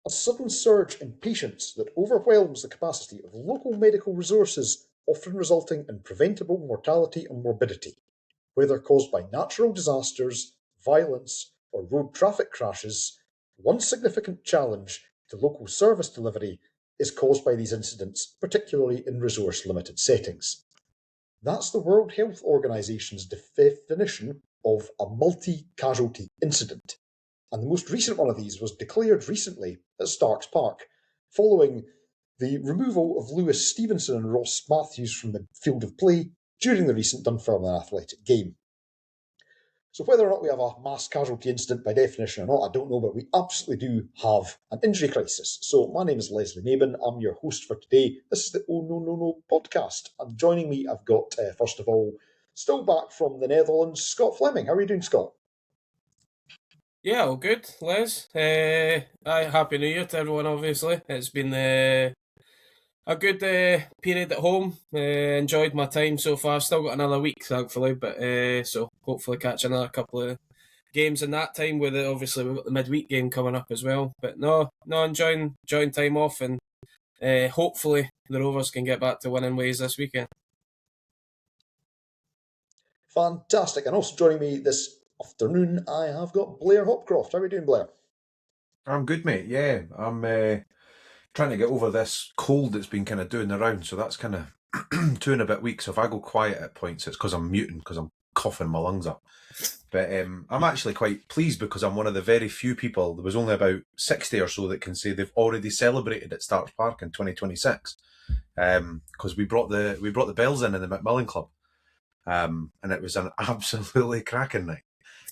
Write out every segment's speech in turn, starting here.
a sudden surge in patients that overwhelms the capacity of local medical resources, often resulting in preventable mortality and morbidity, whether caused by natural disasters, violence, or road traffic crashes. One significant challenge to local service delivery is caused by these incidents, particularly in resource-limited settings. That's the World Health Organization's definition of a multi-casualty incident. And the most recent one of these was declared recently at Starks Park, following the removal of Lewis Stevenson and Ross Matthews from the field of play during the recent Dunfermline Athletic game. So whether or not we have a mass casualty incident by definition or not, I don't know, but we absolutely do have an injury crisis. So my name is Leslie Mabin. I'm your host for today. This is the Oh No No No podcast. And joining me, I've got, first of all, still back from the Netherlands, Scott Fleming. How are you doing, Scott? Yeah, all good, Les. Happy New Year to everyone, obviously. It's been a good period at home. Enjoyed my time so far. Still got another week, thankfully, but so hopefully catch another couple of games in that time with it. Obviously, we've got the midweek game coming up as well. But no, enjoying time off, and hopefully the Rovers can get back to winning ways this weekend. Fantastic. And also joining me this afternoon, I have got Blair Hopcroft. How are you doing, Blair? I'm good, mate. Yeah, I'm trying to get over this cold that's been kind of doing the round. So that's kind of 2 and a bit weeks. So if I go quiet at points, it's because I'm muting, because I'm coughing my lungs up. But I'm actually quite pleased because I'm one of the very few people, there was only about 60 or so that can say they've already celebrated at Starks Park in 2026. Because we brought the bells in the Macmillan Club. And it was an absolutely cracking night.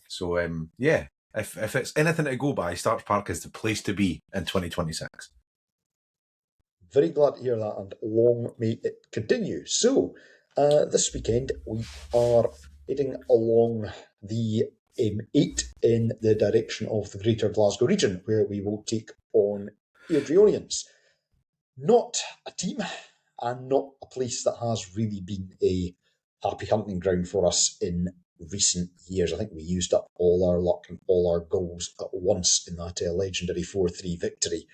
So yeah, if it's anything to go by, Starks Park is the place to be in 2026. Very glad to hear that, and long may it continue. So, this weekend we are heading along the M8 in the direction of the Greater Glasgow region, where we will take on Airdrieonians. Not a team, and not a place that has really been a happy hunting ground for us in recent years. I think we used up all our luck and all our goals at once in that legendary 4-3 victory.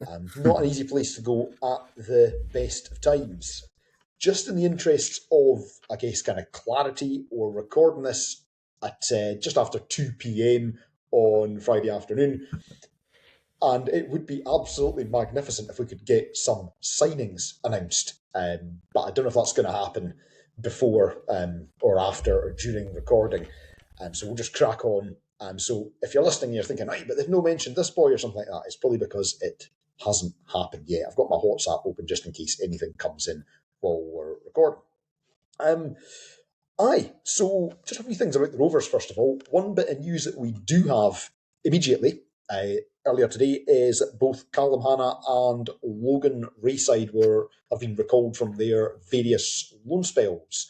Not an easy place to go at the best of times. Just in the interests of, I guess, kind of clarity, we're recording this at just after 2 p.m. on Friday afternoon. And it would be absolutely magnificent if we could get some signings announced. But I don't know if that's going to happen before or after or during recording. So we'll just crack on. So if you're listening and you're thinking, right, but they've no mentioned this boy or something like that, it's probably because it hasn't happened yet. I've got my WhatsApp open just in case anything comes in while we're recording. So just a few things about the Rovers, first of all. One bit of news that we do have immediately, earlier today, is that both Callum Hanna and Logan Rayside have been recalled from their various loan spells.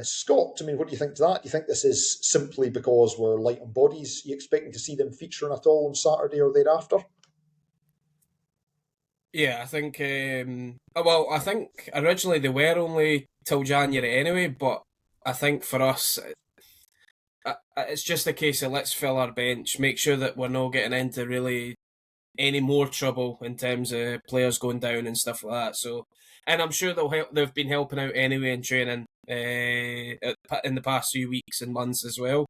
Scott, I mean, what do you think to that? Do you think this is simply because we're light on bodies? Are you expecting to see them featuring at all on Saturday or thereafter? Yeah, I think. I think originally they were only till January anyway, but I think for us, it's just a case of let's fill our bench, make sure that we're not getting into really any more trouble in terms of players going down and stuff like that. So, and I'm sure they've been helping out anyway in training in the past few weeks and months as well.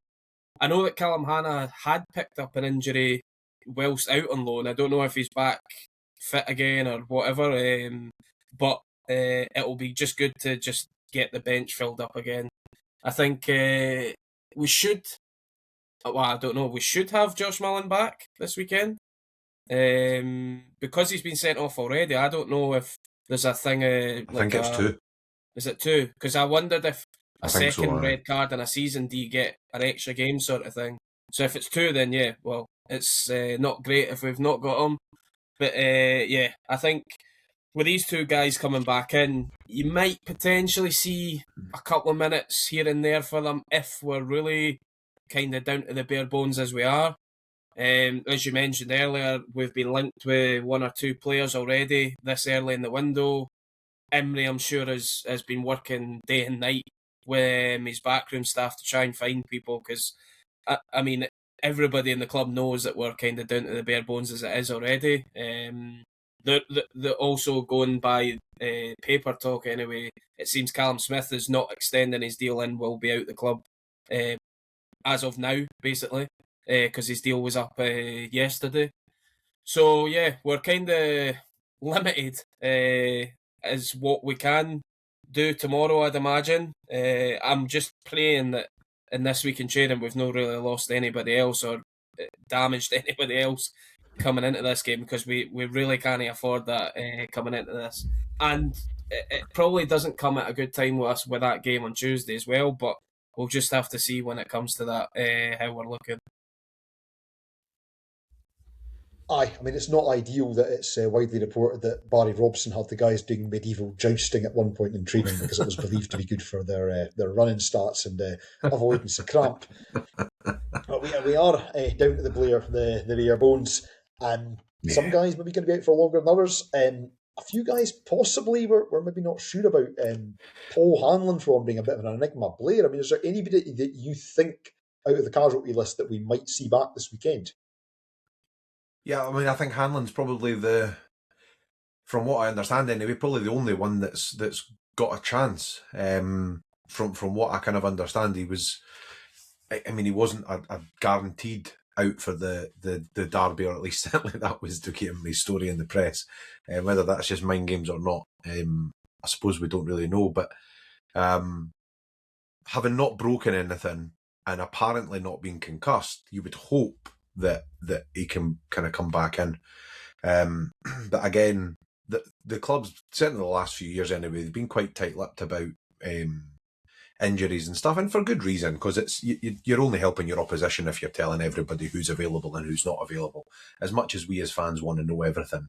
I know that Callum Hanna had picked up an injury whilst out on loan. I don't know if he's back fit again or whatever, but it'll be just good to just get the bench filled up again. I think we should. Well, I don't know. We should have Josh Mullen back this weekend because he's been sent off already. I don't know if there's a thing. I think it's 2. Is it 2? Because I wondered if a second so, red card in a season, do you get an extra game sort of thing? So if it's 2, then yeah, well, it's not great if we've not got him. But yeah, I think with these 2 guys coming back in, you might potentially see a couple of minutes here and there for them if we're really kind of down to the bare bones as we are. As you mentioned earlier, we've been linked with 1 or 2 players already this early in the window. Emery, I'm sure, has been working day and night with his backroom staff to try and find people because, I mean, everybody in the club knows that we're kind of down to the bare bones as it is already. They're also going by paper talk anyway. It seems Callum Smith is not extending his deal and will be out the club as of now, basically, because his deal was up yesterday. So yeah, we're kind of limited as what we can do tomorrow, I'd imagine. I'm just praying that in this week in training we've not really lost anybody else or damaged anybody else coming into this game, because we really can't afford that coming into this. And it probably doesn't come at a good time with us with that game on Tuesday as well, but we'll just have to see when it comes to that how we're looking. Aye, I mean, it's not ideal that it's widely reported that Barry Robson had the guys doing medieval jousting at one point in training because it was believed to be good for their running stats and avoidance of cramp. But we are down to the Blair, the rare bones. Some guys maybe going to be out for longer than others. A few guys possibly we're maybe not sure about. Paul Hanlon, for one, being a bit of an enigma. Blair, I mean, is there anybody that you think out of the casualty list that we might see back this weekend? Yeah, I mean, I think Hanlon's probably from what I understand anyway, probably the only one that's got a chance. From what I kind of understand, he was. I mean, he wasn't a guaranteed out for the derby, or at least certainly that was Dougie Imrie's story in the press. Whether that's just mind games or not, I suppose we don't really know. But having not broken anything and apparently not being concussed, you would hope that he can kind of come back in. But again, the club's, certainly the last few years anyway, they've been quite tight-lipped about injuries and stuff, and for good reason, because it's you're only helping your opposition if you're telling everybody who's available and who's not available. As much as we as fans want to know everything,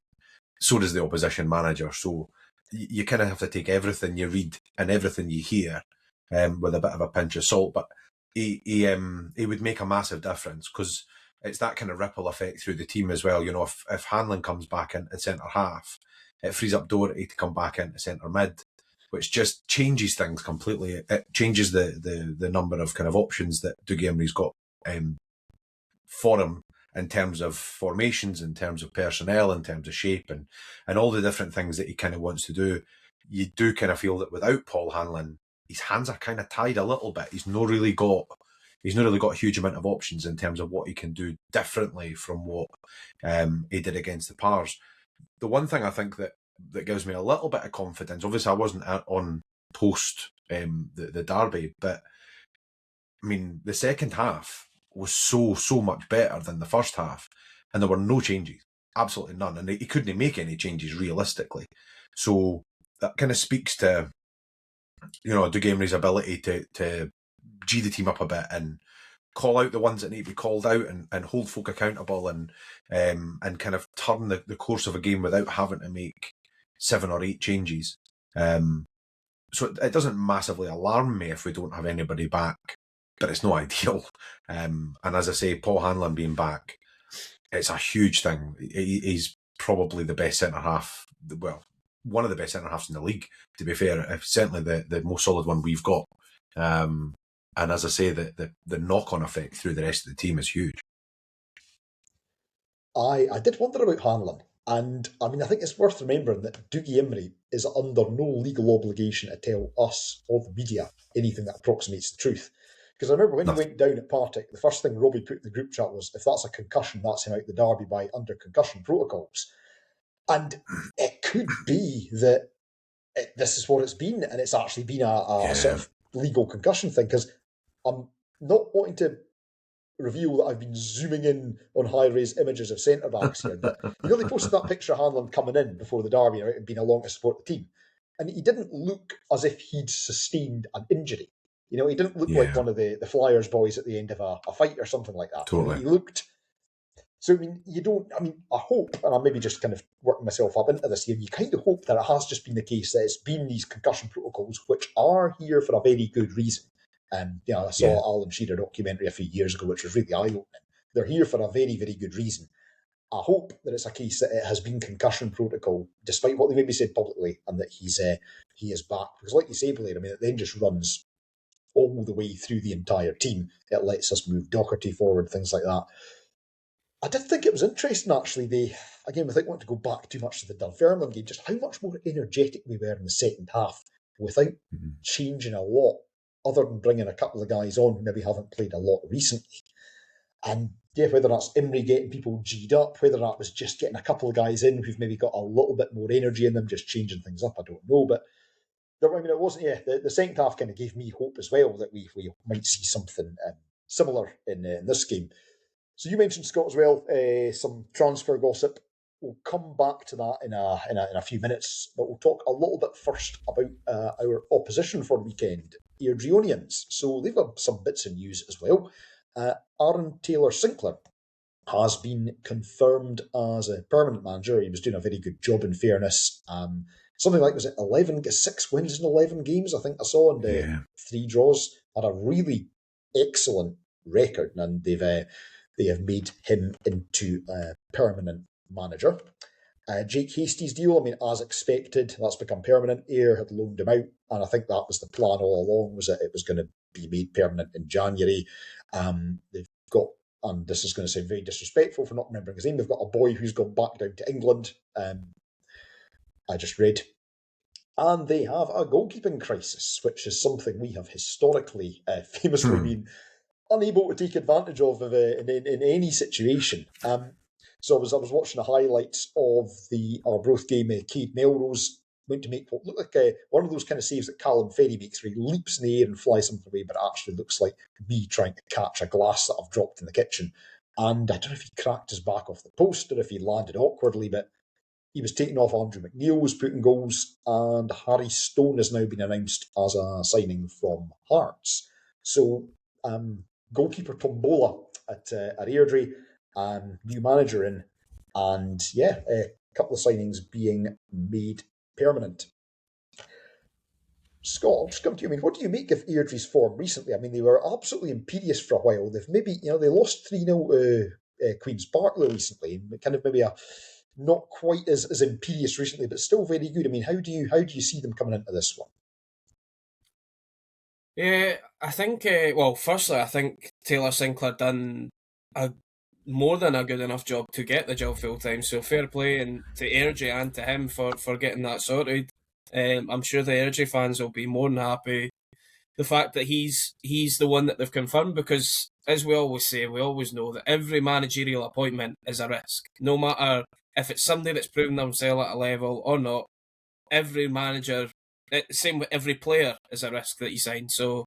so does the opposition manager. So you kind of have to take everything you read and everything you hear with a bit of a pinch of salt. But he would make a massive difference, because it's that kind of ripple effect through the team as well. You know, if Hanlon comes back into centre half, it frees up Doherty to come back into centre mid, which just changes things completely. It changes the number of kind of options that Dougie Imrie's got for him in terms of formations, in terms of personnel, in terms of shape, and all the different things that he kind of wants to do. You do kind of feel that without Paul Hanlon, his hands are kind of tied a little bit. He's not really got a huge amount of options in terms of what he can do differently from what he did against the Pars. The one thing I think that gives me a little bit of confidence, obviously I wasn't on post the derby, but I mean, the second half was so much better than the first half, and there were no changes, absolutely none, and he couldn't make any changes realistically. So that kind of speaks to, you know, Dougie Imrie's ability to G the team up a bit and call out the ones that need to be called out, and hold folk accountable, and kind of turn the course of a game without having to make 7 or 8 changes. So it doesn't massively alarm me if we don't have anybody back, but it's not ideal. And as I say, Paul Hanlon being back, it's a huge thing. He's probably the best centre half, well, one of the best centre halves in the league, to be fair. Certainly the most solid one we've got. And as I say, the knock-on effect through the rest of the team is huge. I did wonder about Hanlon, and I mean, I think it's worth remembering that Dougie Imrie is under no legal obligation to tell us or the media anything that approximates the truth. Because I remember when he went down at Partick, the first thing Robbie put in the group chat was, if that's a concussion, that's him out the derby by under concussion protocols. And it could be that this is what it's been, and it's actually been a sort of legal concussion thing, because I'm not wanting to reveal that I've been zooming in on high-res images of centre-backs here, but you know, they posted that picture of Hanlon coming in before the derby, right, and being along to support the team, and he didn't look as if he'd sustained an injury. You know, he didn't look like one of the Flyers boys at the end of a fight or something like that. Totally. He looked... So, I mean, I hope, and I'm maybe just kind of working myself up into this here, you kind of hope that it has just been the case that it's been these concussion protocols, which are here for a very good reason. I saw Alan Shearer documentary a few years ago, which was really eye-opening. They're here for a very, very good reason. I hope that it's a case that it has been concussion protocol, despite what they maybe said publicly, and that he is back. Because like you say, Blair, I mean, it then just runs all the way through the entire team. It lets us move Doherty forward, things like that. I did think it was interesting, actually. Again, without wanting to go back too much to the Dunfermline game, just how much more energetic we were in the second half without changing a lot, other than bringing a couple of guys on who maybe haven't played a lot recently. And yeah, whether that's Imrie getting people G'd up, whether that was just getting a couple of guys in who've maybe got a little bit more energy in them, just changing things up, I don't know. But I mean, it wasn't. Yeah, the second half kind of gave me hope as well that we might see something similar in this game. So you mentioned, Scott, as well, some transfer gossip. We'll come back to that in a few minutes, but we'll talk a little bit first about our opposition for the weekend, Airdrieonians. So they've got some bits of news as well. Aaron Taylor-Sinclair has been confirmed as a permanent manager. He was doing a very good job, in fairness. Something like, was it 6 wins in 11 games, I think I saw, and 3 draws. Had a really excellent record, and they have made him into a permanent manager. Jake Hastie's deal, I mean, as expected, that's become permanent. Ayr had loaned him out, and I think that was the plan all along, was that it was going to be made permanent in January. They've got, and this is going to sound very disrespectful for not remembering his name, they've got a boy who's gone back down to England, I just read. And they have a goalkeeping crisis, which is something we have historically famously been unable to take advantage of in any situation. So I was watching the highlights of the Arbroath game. Cade Melrose went to make what looked like one of those kind of saves that Callum Ferry makes, where he leaps in the air and flies something away, but it actually looks like me trying to catch a glass that I've dropped in the kitchen. And I don't know if he cracked his back off the post or if he landed awkwardly, but he was taken off. Andrew McNeil was putting goals, and Harry Stone has now been announced as a signing from Hearts. So goalkeeper Tombola at Airdrie, new manager in, and yeah, a couple of signings being made permanent. Scott, I'll just come to you. I mean, what do you make of Airdrie's form recently? I mean, they were absolutely imperious for a while. They've maybe, they lost 3-0 to Queen's Park recently, kind of maybe not quite as imperious recently, but still very good. I mean, how do you see them coming into this one? Yeah, I think, firstly, I think Taylor-Sinclair done more than a good enough job to get the job full time. So fair play and to Airdrie and to him for getting that sorted. I'm sure the Airdrie fans will be more than happy. The fact that he's the one that they've confirmed, because as we always say, we always know that every managerial appointment is a risk. No matter if it's somebody that's proven themselves at a level or not, every manager, same with every player, is a risk that you sign. So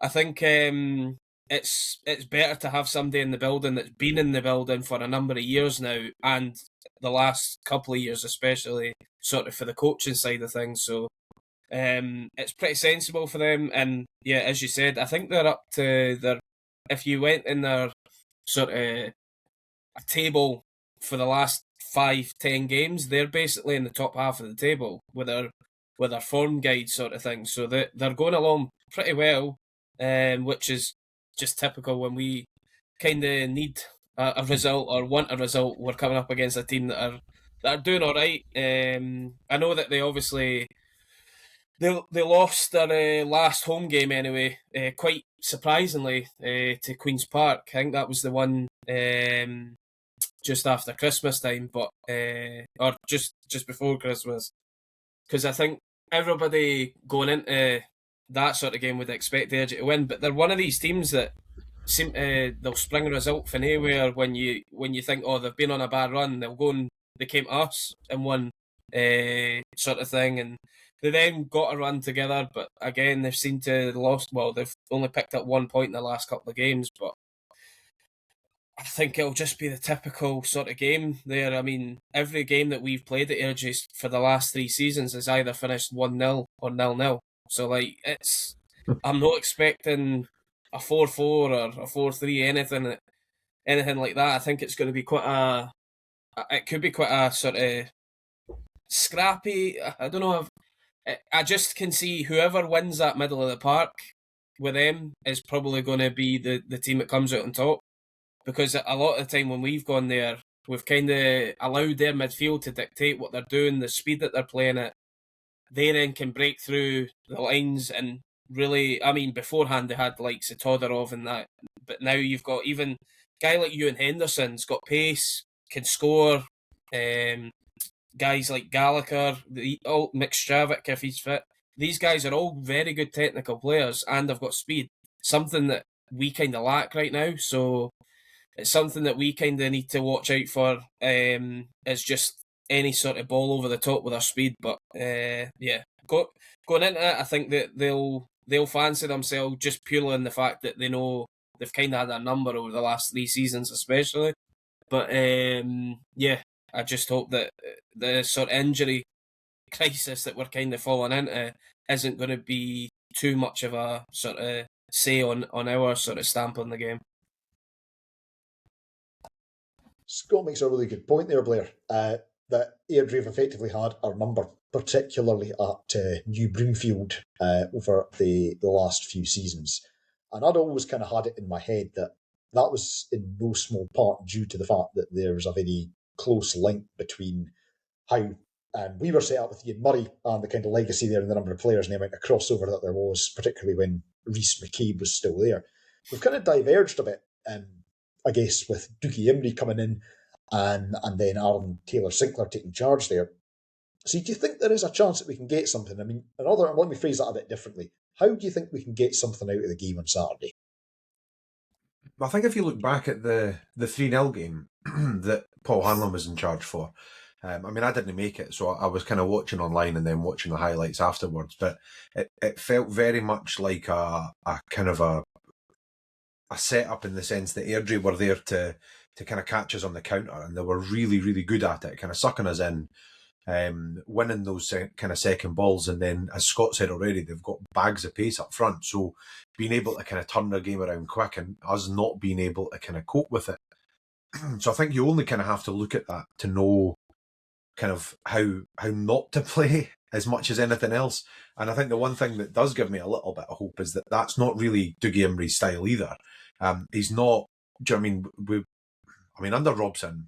I think it's better to have somebody in the building that's been in the building for a number of years now, and the last couple of years especially, sort of for the coaching side of things. So it's pretty sensible for them. And yeah, as you said, I think they're up to their, if you went in their sort of a table for the last 5-10 games, they're basically in the top half of the table with their form guide sort of thing. So they're going along pretty well, which is just typical when we kind of need a result or want a result. We're coming up against a team that are doing all right. I know that they obviously they lost their last home game anyway, quite surprisingly, to Queen's Park. I think that was the one just after Christmas time, but or just before Christmas, because I think everybody going into that sort of game would expect the Airdrie to win, but they're one of these teams that seem they'll spring a result from anywhere. When you think, oh, they've been on a bad run, they'll go and they came to us and won, sort of thing, and they then got a run together. But again, they've seemed to lost. Well, they've only picked up 1 point in the last couple of games, but I think it'll just be the typical sort of game there. I mean, every game that we've played at Airdrie for the last 3 seasons has either finished 1-0 or 0-0. So, like, I'm not expecting a 4-4 or a 4-3, anything like that. I think it's going to be it could be quite a sort of scrappy. I don't know. I just can see whoever wins that middle of the park with them is probably going to be the team that comes out on top. Because a lot of the time when we've gone there, we've kind of allowed their midfield to dictate what they're doing, the speed that they're playing at. They then can break through the lines and really. I mean, beforehand they had like Todorov and that, but now you've got even a guy like Ewan Henderson's got pace, can score. Guys like Gallagher, McStravic if he's fit. These guys are all very good technical players and they've got speed. Something that we kind of lack right now. So it's something that we kind of need to watch out for. Is just any sort of ball over the top with our speed. But yeah, going into it, I think that they'll fancy themselves just purely in the fact that they know they've kind of had a number over the last 3 seasons, especially. But yeah, I just hope that the sort of injury crisis that we're kind of falling into isn't going to be too much of a sort of say on our sort of stamp on the game. Scott makes a really good point there, Blair, that Airdrie have effectively had our number, particularly at New Broomfield over the last few seasons. And I'd always kind of had it in my head that was in no small part due to the fact that there's a very close link between how we were set up with Ian Murray and the kind of legacy there and the number of players and the amount of crossover that there was, particularly when Rhys McCabe was still there. We've kind of diverged a bit, I guess, with Dougie Imrie coming in and then Aaron Taylor-Sinclair taking charge there. So do you think there is a chance that we can get something? I mean, let me phrase that a bit differently. How do you think we can get something out of the game on Saturday? I think if you look back at the 3-0 game that Paul Hanlon was in charge for, I mean, I didn't make it, so I was kind of watching online and then watching the highlights afterwards, but it felt very much like a kind of a setup in the sense that Airdrie were there to kind of catch us on the counter, and they were really, really good at it, kind of sucking us in, winning those kind of second balls, and then, as Scott said already, they've got bags of pace up front, so being able to kind of turn their game around quick and us not being able to kind of cope with it. So I think you only kind of have to look at that to know kind of how not to play as much as anything else. And I think the one thing that does give me a little bit of hope is that that's not really Dougie Imrie's style either. He's not, do you know what I mean, under Robson,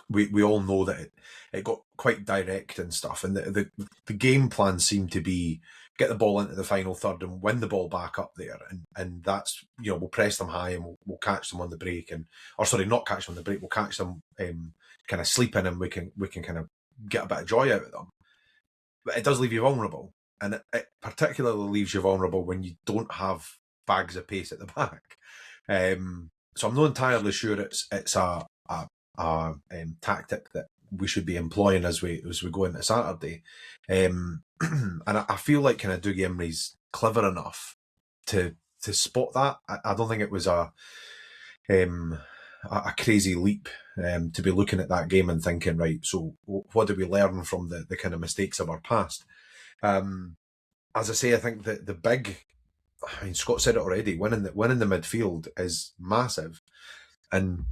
we all know that it got quite direct and stuff, and the game plan seemed to be get the ball into the final third and win the ball back up there, and that's, you know, we'll press them high and we'll catch them on the break, not catch them on the break, we'll catch them kind of sleeping, and we can kind of get a bit of joy out of them. But it does leave you vulnerable, and it particularly leaves you vulnerable when you don't have bags of pace at the back. So I'm not entirely sure it's a tactic that we should be employing as we go into Saturday. And I feel like kind of Dougie Imrie's clever enough to spot that. I don't think it was a crazy leap to be looking at that game and thinking, right, so what do we learn from the kind of mistakes of our past? As I say, I think that the big, I mean, Scott said it already, winning the midfield is massive, and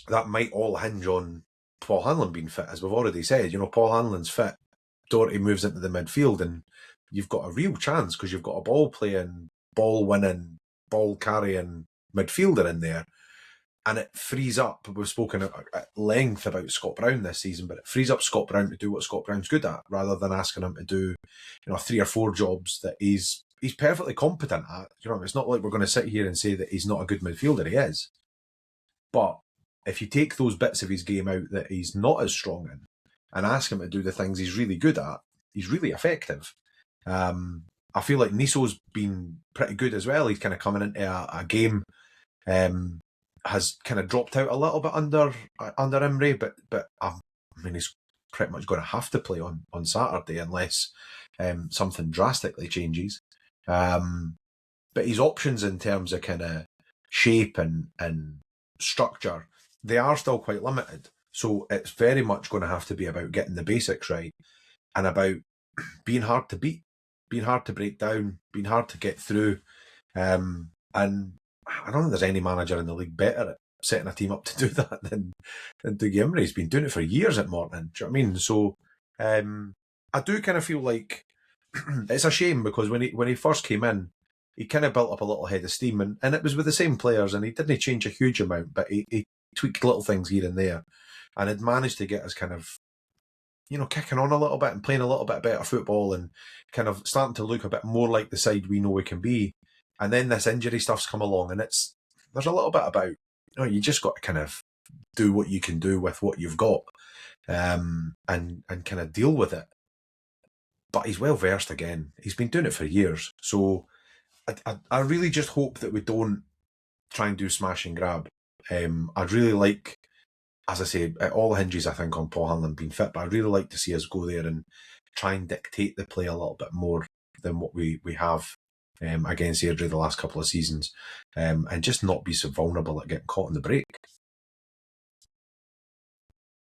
that might all hinge on Paul Hanlon being fit, as we've already said. You know, Paul Hanlon's fit, Doherty moves into the midfield, and you've got a real chance because you've got a ball playing, ball winning, ball carrying midfielder in there, and it frees up. We've spoken at length about Scott Brown this season, but it frees up Scott Brown to do what Scott Brown's good at, rather than asking him to do, you know, 3 or 4 jobs that he's perfectly competent at. You know, it's not like we're going to sit here and say that he's not a good midfielder. He is. But if you take those bits of his game out that he's not as strong in and ask him to do the things he's really good at, he's really effective. I feel like Nisso's been pretty good as well. He's kind of coming into a game, has kind of dropped out a little bit under Imrie, but I mean, he's pretty much going to have to play on Saturday unless something drastically changes. But his options in terms of kind of shape and structure, they are still quite limited. So it's very much going to have to be about getting the basics right and about being hard to beat, being hard to break down, being hard to get through. And I don't think there's any manager in the league better at setting a team up to do that than Dougie Imrie. He's been doing it for years at Morton. Do you know what I mean? So I do kind of feel like it's a shame, because when he first came in, he kind of built up a little head of steam, and it was with the same players, and he didn't change a huge amount, but he tweaked little things here and there, and had managed to get us kind of kicking on a little bit and playing a little bit better football and kind of starting to look a bit more like the side we know we can be. And then this injury stuff's come along, and there's a little bit about, you just got to kind of do what you can do with what you've got, and kind of deal with it. But he's well versed again. He's been doing it for years. So I really just hope that we don't try and do smash and grab. I'd really like, as I say, all the hinges I think on Paul Hanlon being fit, but I'd really like to see us go there and try and dictate the play a little bit more than what we have against Airdrie the last couple of seasons, and just not be so vulnerable at getting caught in the break.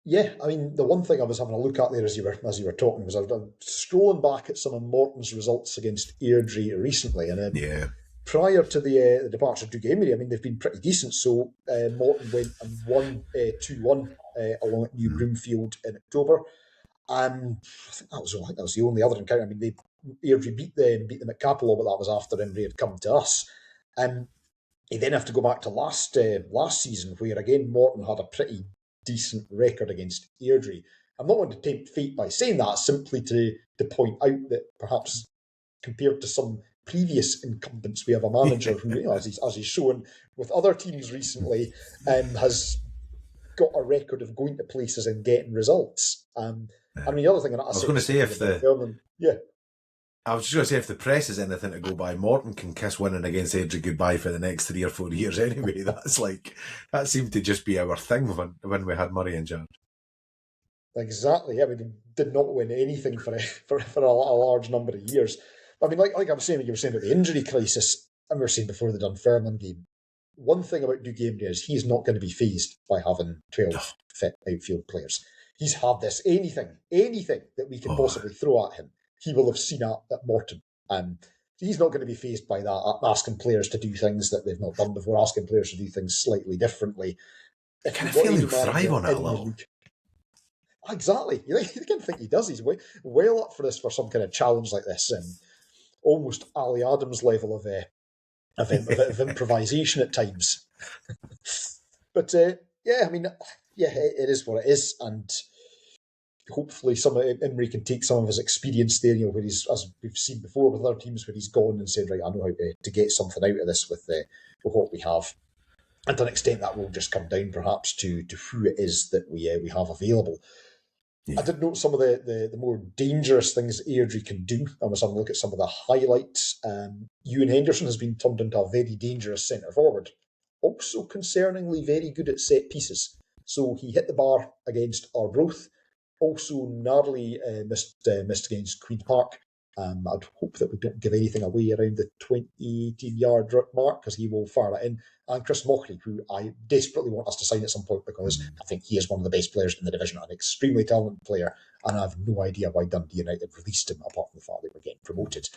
Yeah, I mean, the one thing I was having a look at there as you were talking was I was scrolling back at some of Morton's results against Airdrie recently, and prior to the departure of Dougie Emery, I mean, they've been pretty decent. So Morton went and won 2-1 along at New Broomfield in October, and I think that was the only other encounter. I mean, Airdrie beat them at Capello, but that was after Emery had come to us. You then have to go back to last season, where again Morton had a pretty decent record against Airdrie. I'm not going to tempt fate by saying that, simply to point out that perhaps compared to some previous incumbents, we have a manager who, as he's shown with other teams recently, has got a record of going to places and getting results. I mean, the other thing I was going to say, I was just going to say, if the press is anything to go by, Morton can kiss winning against Airdrie goodbye for the next 3 or 4 years anyway. That seemed to just be our thing when we had Murray in charge. Exactly. I mean, they did not win anything for a large number of years. I mean, like I was saying, you were saying about the injury crisis, and we were saying before the Dunfermline game, one thing about Dougie Emery is he's not going to be fazed by having 12 fit outfield players. He's had this, anything that we can possibly throw at him, he will have seen at Morton. He's not going to be fazed by that, asking players to do things that they've not done before, asking players to do things slightly differently. I kind of feel he'll thrive on it a little. Exactly. You can think he does. He's well up for this, for some kind of challenge like this. Almost Ali Adams level of improvisation at times. But I mean, it is what it is, and hopefully Emery can take some of his experience there, where he's, as we've seen before with other teams, where he's gone and said, right, I know how to get something out of this with what we have. And to an extent that will just come down perhaps to who it is that we have available. Yeah. I did note some of the more dangerous things Airdrie can do. I was having a look at some of the highlights. Ewan Henderson has been turned into a very dangerous centre forward. Also concerningly very good at set pieces. So he hit the bar against Arbroath. Also narrowly missed against Queen Park. I'd hope that we don't give anything away around the 20-18-yard mark, because he will fire that in. And Chris Mockery, who I desperately want us to sign at some point, because I think he is one of the best players in the division, an extremely talented player, and I have no idea why Dundee United released him, apart from the fact they were getting promoted.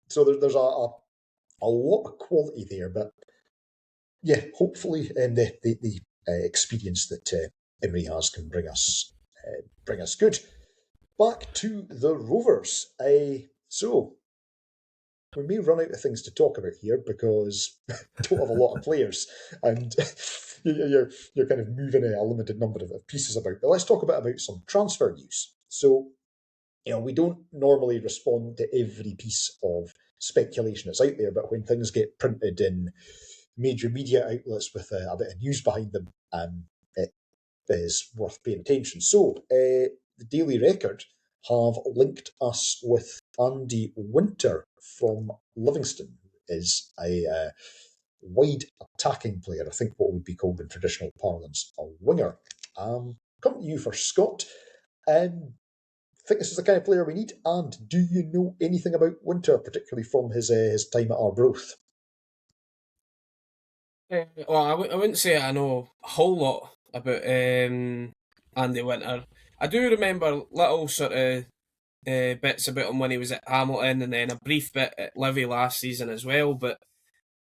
So there's a lot of quality there, but yeah, hopefully the experience that Emery has can bring us good. Back to the Rovers. So we may run out of things to talk about here because we don't have a lot of players, and you're kind of moving a limited number of pieces about. But let's talk about some transfer news. So, we don't normally respond to every piece of speculation that's out there, but when things get printed in major media outlets with a bit of news behind them, it is worth paying attention. So, the Daily Record have linked us with Andy Winter from Livingston, who is a wide attacking player, I think what would be called in traditional parlance a winger. Come to you for Scott. Think this is the kind of player we need, and do you know anything about Winter, particularly from his time at Arbroath? Well, I wouldn't say I know a whole lot about Andy Winter. I do remember little sort of bits about him when he was at Hamilton, and then a brief bit at Livy last season as well. But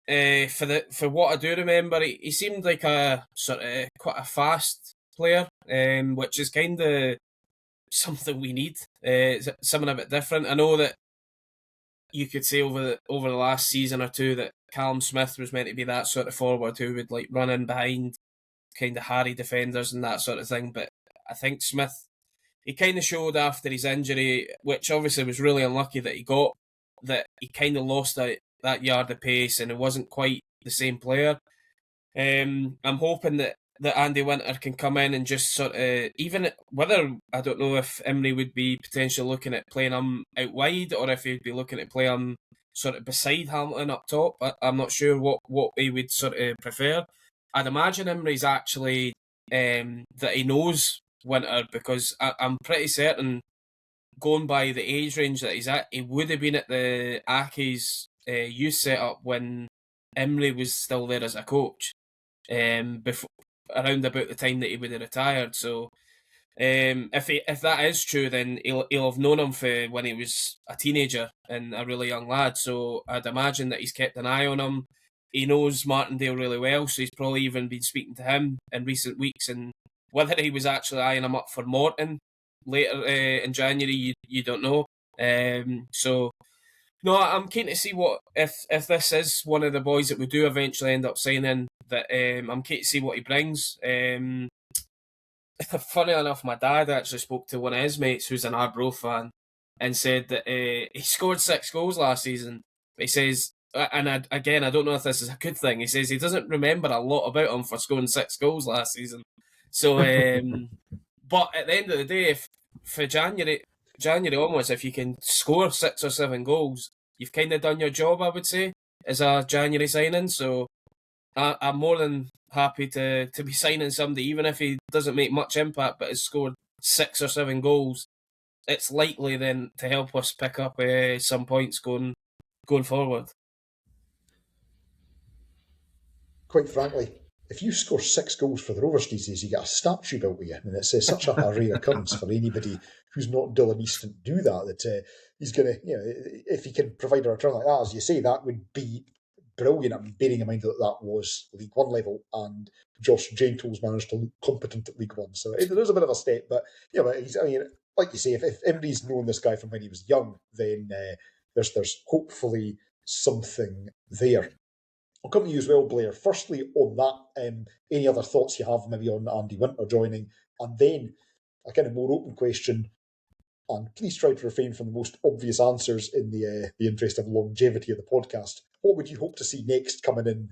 for what I do remember, he seemed like a sort of quite a fast player, which is kind of something we need. Something a bit different. I know that you could say over the last season or two that Callum Smith was meant to be that sort of forward who would like run in behind kind of harry defenders and that sort of thing, but I think Smith he kind of showed after his injury, which obviously was really unlucky that he got, that he kind of lost that yard of pace and it wasn't quite the same player. I'm hoping that Andy Winter can come in and just sort of, even whether, I don't know if Emery would be potentially looking at playing him out wide or if he'd be looking at playing him sort of beside Hamilton up top. I'm not sure what he would sort of prefer. I'd imagine Emery's actually that he knows Winter, because I'm pretty certain, going by the age range that he's at, he would have been at the Aki's youth setup when Emery was still there as a coach, before, around about the time that he would have retired. So if that is true, then he'll have known him for when he was a teenager and a really young lad. So I'd imagine that he's kept an eye on him. He knows Martindale really well, so he's probably even been speaking to him in recent weeks. And whether he was actually eyeing him up for Morton later in January, you don't know. So no, I'm keen to see what if this is one of the boys that we do eventually end up signing. That I'm keen to see what he brings. Funny enough, my dad actually spoke to one of his mates who's an Arbroath fan and said that he scored 6 goals last season. He says, and I don't know if this is a good thing, he says he doesn't remember a lot about him for scoring 6 goals last season. So, but at the end of the day, if for January onwards, if you can score 6 or 7 goals, you've kind of done your job, I would say, as a January signing. So I'm more than happy to be signing somebody, even if he doesn't make much impact, but has scored 6 or 7 goals. It's likely then to help us pick up some points going forward. Quite frankly, if you score 6 goals for the Rovers these days, you get a statue built with you. I mean, it's such a rare occurrence for anybody who's not Dylan Easton to do that he's going to, if he can provide a return like that, as you say, that would be brilliant. I mean, bearing in mind that was League One level, and Josh Gentles managed to look competent at League One. So there is a bit of a step, but like you say, if Emery's known this guy from when he was young, then there's hopefully something there. I'll come to you as well, Blair. Firstly, on that, any other thoughts you have maybe on Andy Winter joining? And then a kind of more open question, and please try to refrain from the most obvious answers in the interest of longevity of the podcast. What would you hope to see next coming in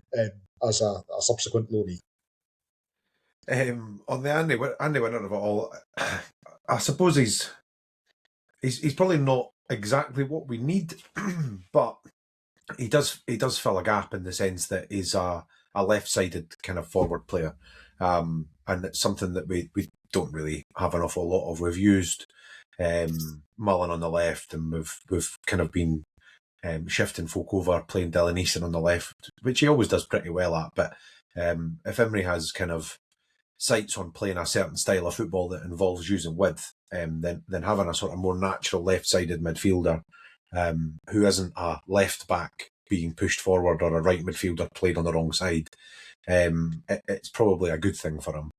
as a subsequent loanee? On the Andy Winter of it all, I suppose he's probably not exactly what we need, but he does fill a gap in the sense that he's a left-sided kind of forward player, and it's something that we don't really have an awful lot of. We've used Mullen on the left, and we've kind of been shifting folk over, playing Dylan Easton on the left, which he always does pretty well at. But if Emery has kind of sights on playing a certain style of football that involves using width, then having a sort of more natural left-sided midfielder who isn't a left back being pushed forward or a right midfielder played on the wrong side, it's probably a good thing for him.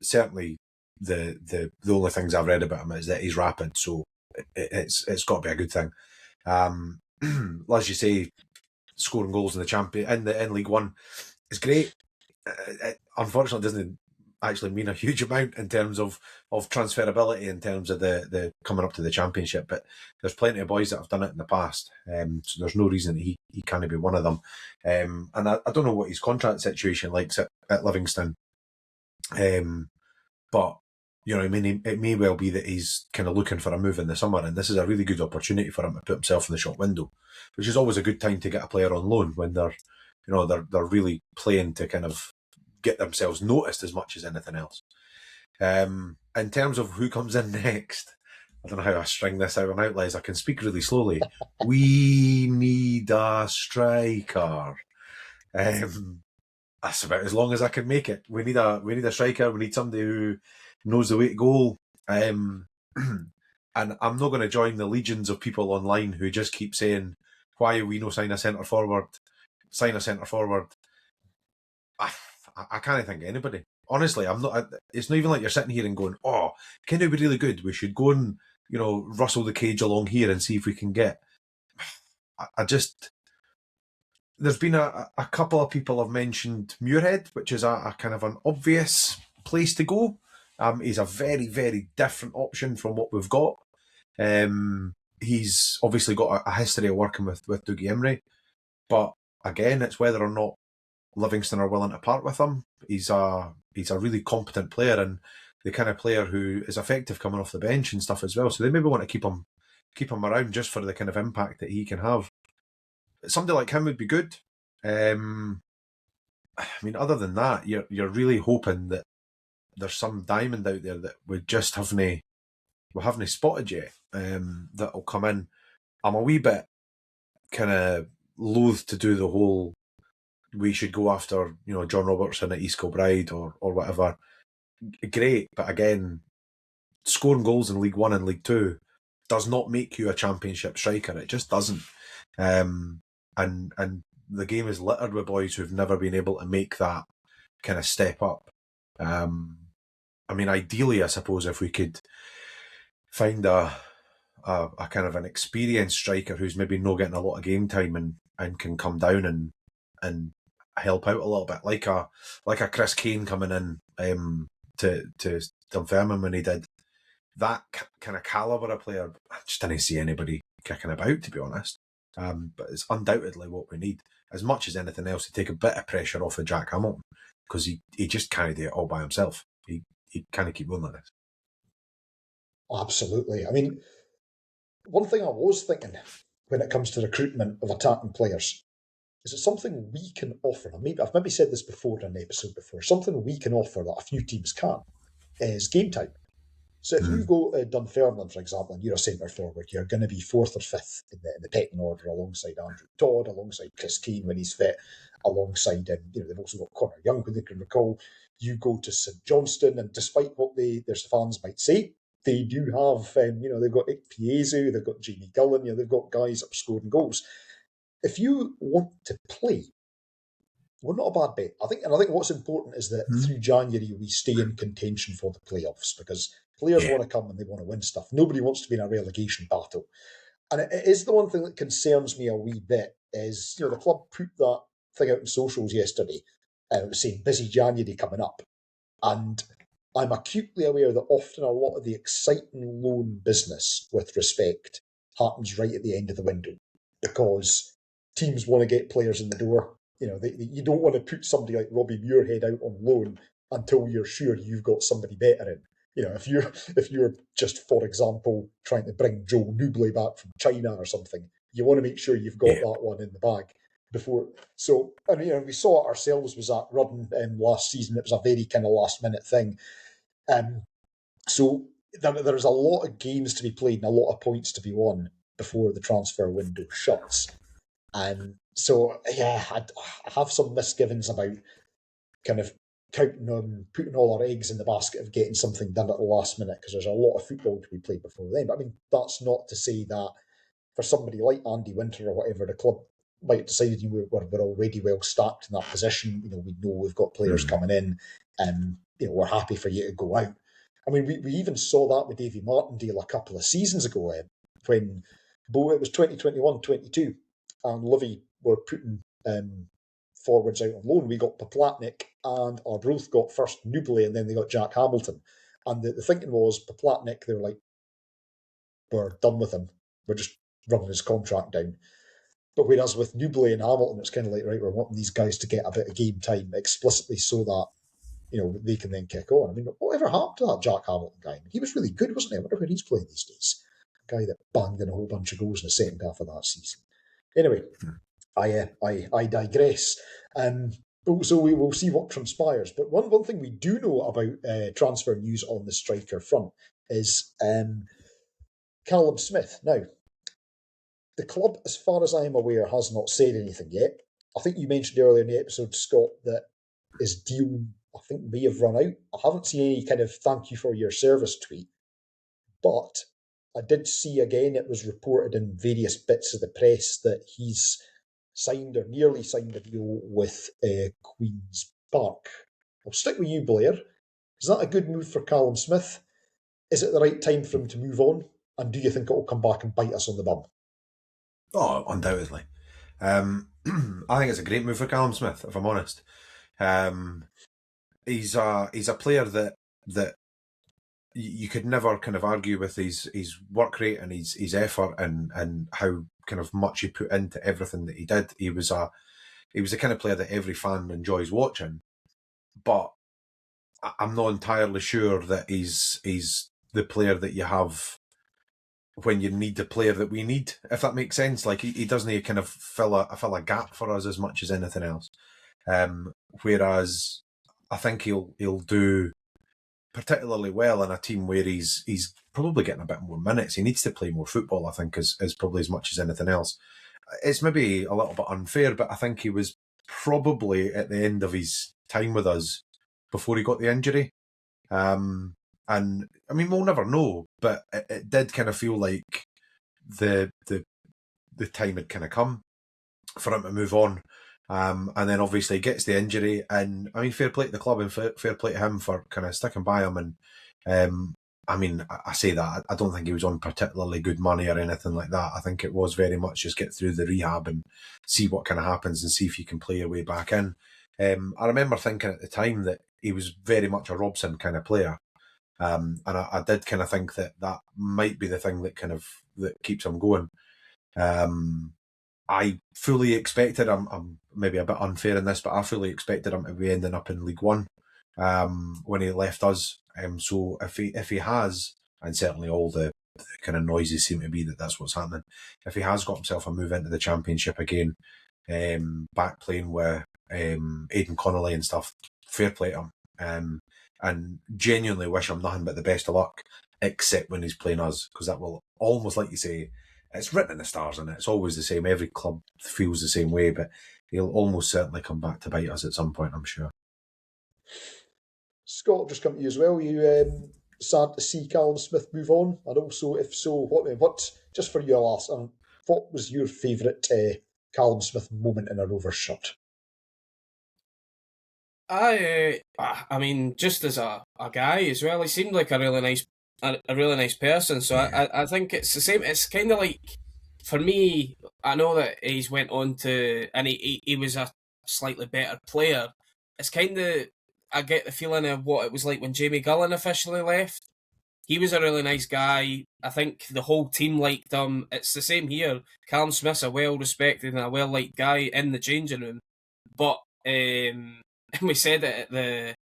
Certainly, the only things I've read about him is that he's rapid, so it's got to be a good thing. As you say, scoring goals in in League One is great. It unfortunately doesn't actually mean a huge amount in terms of transferability in terms of the coming up to the Championship, but there's plenty of boys that have done it in the past, so there's no reason he can't be one of them. And I don't know what his contract situation likes at Livingston, but it may well be that he's kind of looking for a move in the summer, and this is a really good opportunity for him to put himself in the shop window, which is always a good time to get a player on loan when they're really playing to kind of get themselves noticed as much as anything else. In terms of who comes in next, I don't know how I string this out on outliers. I can speak really slowly. We need a striker. That's about as long as I can make it. We need a striker. We need somebody who knows the way to goal. And I'm not going to join the legions of people online who just keep saying, "Why are we no sign a centre forward? Sign a centre forward." I can't think of anybody. Honestly, I'm not. It's not even like you're sitting here and going, "Oh, can it be really good? We should go and rustle the cage along here and see if we can get." There's been a couple of people have mentioned Muirhead, which is a kind of an obvious place to go. He's a very, very different option from what we've got. He's obviously got a history of working with Dougie Emery, but again, it's whether or not Livingston are willing to part with him. He's a really competent player and the kind of player who is effective coming off the bench and stuff as well. So they maybe want to keep him around just for the kind of impact that he can have. Somebody like him would be good. I mean, other than that, you're really hoping that there's some diamond out there that we just haven't spotted yet. That'll come in. I'm a wee bit kind of loath to do the whole we should go after, John Robertson at East Kilbride or whatever. Great, but again, scoring goals in League One and League Two does not make you a championship striker. It just doesn't. And the game is littered with boys who've never been able to make that kind of step up. I mean, ideally, I suppose if we could find a kind of an experienced striker who's maybe not getting a lot of game time and can come down and help out a little bit, like a Chris Kane coming in to Dunfermline when he did. That kind of calibre of player, I just didn't see anybody kicking about, to be honest. But it's undoubtedly what we need, as much as anything else, to take a bit of pressure off of Jack Hamilton, because he just carried it all by himself. He kind of keep going like this. Absolutely. I mean, one thing I was thinking when it comes to recruitment of attacking players is it something we can offer. I've maybe said this before in an episode before. Something we can offer that a few teams can't is game time. So if you go to Dunfermline, for example, and you're a centre forward, you're going to be fourth or fifth in the pecking order alongside Andrew Todd, alongside Chris Keane when he's fit, alongside they've also got Connor Young, who they can recall. You go to St Johnstone, and despite what their fans might say, they do have they've got Ikpeazu, they've got Jamie Gullen, they've got guys up scoring goals. If you want to play, we're not a bad bet. I think what's important is that through January we stay in contention for the playoffs, because players want to come and they want to win stuff. Nobody wants to be in a relegation battle. And it is the one thing that concerns me a wee bit is, the club put that thing out in socials yesterday, it was saying busy January coming up. And I'm acutely aware that often a lot of the exciting loan business, with respect, happens right at the end of the window, because teams want to get players in the door. You don't want to put somebody like Robbie Muirhead out on loan until you're sure you've got somebody better in. If you're just, for example, trying to bring Joe Nouble back from China or something, you want to make sure you've got that one in the bag before. So, and we saw it ourselves was at Rudden last season. It was a very kind of last minute thing. So there's a lot of games to be played and a lot of points to be won before the transfer window shuts. And so, I have some misgivings about kind of counting on putting all our eggs in the basket of getting something done at the last minute, because there's a lot of football to be played before then. But I mean, that's not to say that for somebody like Andy Winter or whatever, the club might have decided we're already well stacked in that position. We know we've got players coming in, and we're happy for you to go out. I mean, we even saw that with Davy Martindale a couple of seasons ago when it was 2021-22 and Livy were putting forwards out on loan. We got Poplatnik and Arbroath got first Nouble, and then they got Jack Hamilton. And the thinking was Poplatnik, they were like, we're done with him. We're just running his contract down. But whereas with Nouble and Hamilton, it's kind of like, right, we're wanting these guys to get a bit of game time explicitly so that they can then kick on. I mean, whatever happened to that Jack Hamilton guy? He was really good, wasn't he? I wonder where he's playing these days. A guy that banged in a whole bunch of goals in the second half of that season. Anyway, I digress. So we will see what transpires. But one thing we do know about transfer news on the striker front is Callum Smith. Now, the club, as far as I am aware, has not said anything yet. I think you mentioned earlier in the episode, Scott, that his deal, I think, may have run out. I haven't seen any kind of thank you for your service tweet, but I did see again, it was reported in various bits of the press that he's signed or nearly signed a deal with Queen's Park. I'll stick with you, Blair. Is that a good move for Callum Smith? Is it the right time for him to move on? And do you think it will come back and bite us on the bum? Oh, undoubtedly. I think it's a great move for Callum Smith, if I'm honest. He's a player that you could never kind of argue with his work rate and his effort and how kind of much he put into everything that he did. He was the kind of player that every fan enjoys watching, but I'm not entirely sure that he's the player that you have when you need the player that we need, if that makes sense. Like he doesn't kind of fill a gap for us as much as anything else. Whereas I think he'll do particularly well in a team where he's probably getting a bit more minutes. He needs to play more football, I think, is probably as much as anything else. It's maybe a little bit unfair, but I think he was probably at the end of his time with us before he got the injury. And I mean, we'll never know, but it did kind of feel like the time had kind of come for him to move on. And then obviously he gets the injury, and I mean, fair play to the club and fair play to him for kind of sticking by him. And I mean, I say that, I don't think he was on particularly good money or anything like that. I think it was very much just get through the rehab and see what kind of happens and see if you can play your way back in. I remember thinking at the time that he was very much a Robson kind of player. And I did kind of think that might be the thing that keeps him going. I fully expected, I'm maybe a bit unfair in this, but I fully expected him to be ending up in League One when he left us. So if he has, and certainly all the kind of noises seem to be that that's what's happening, if he has got himself a move into the Championship again, back playing with Aidan Connolly and stuff, fair play to him. And genuinely wish him nothing but the best of luck, except when he's playing us, because that will almost, like you say, it's written in the stars, and it's always the same. Every club feels the same way, but he'll almost certainly come back to bite us at some point, I'm sure. Scott, just come to you as well. You sad to see Callum Smith move on, and also, if so, what just for your last, what was your favourite Callum Smith moment in a Rovers shirt? I mean, just as a guy as well, he seemed like a really nice person. So yeah. I think it's the same. It's kind of like, for me, I know that he's went on to, and he was a slightly better player. It's kind of, I get the feeling of what it was like when Jamie Gullen officially left. He was a really nice guy. I think the whole team liked him. It's the same here. Callum Smith's a well-respected and a well-liked guy in the changing room. But and we said it at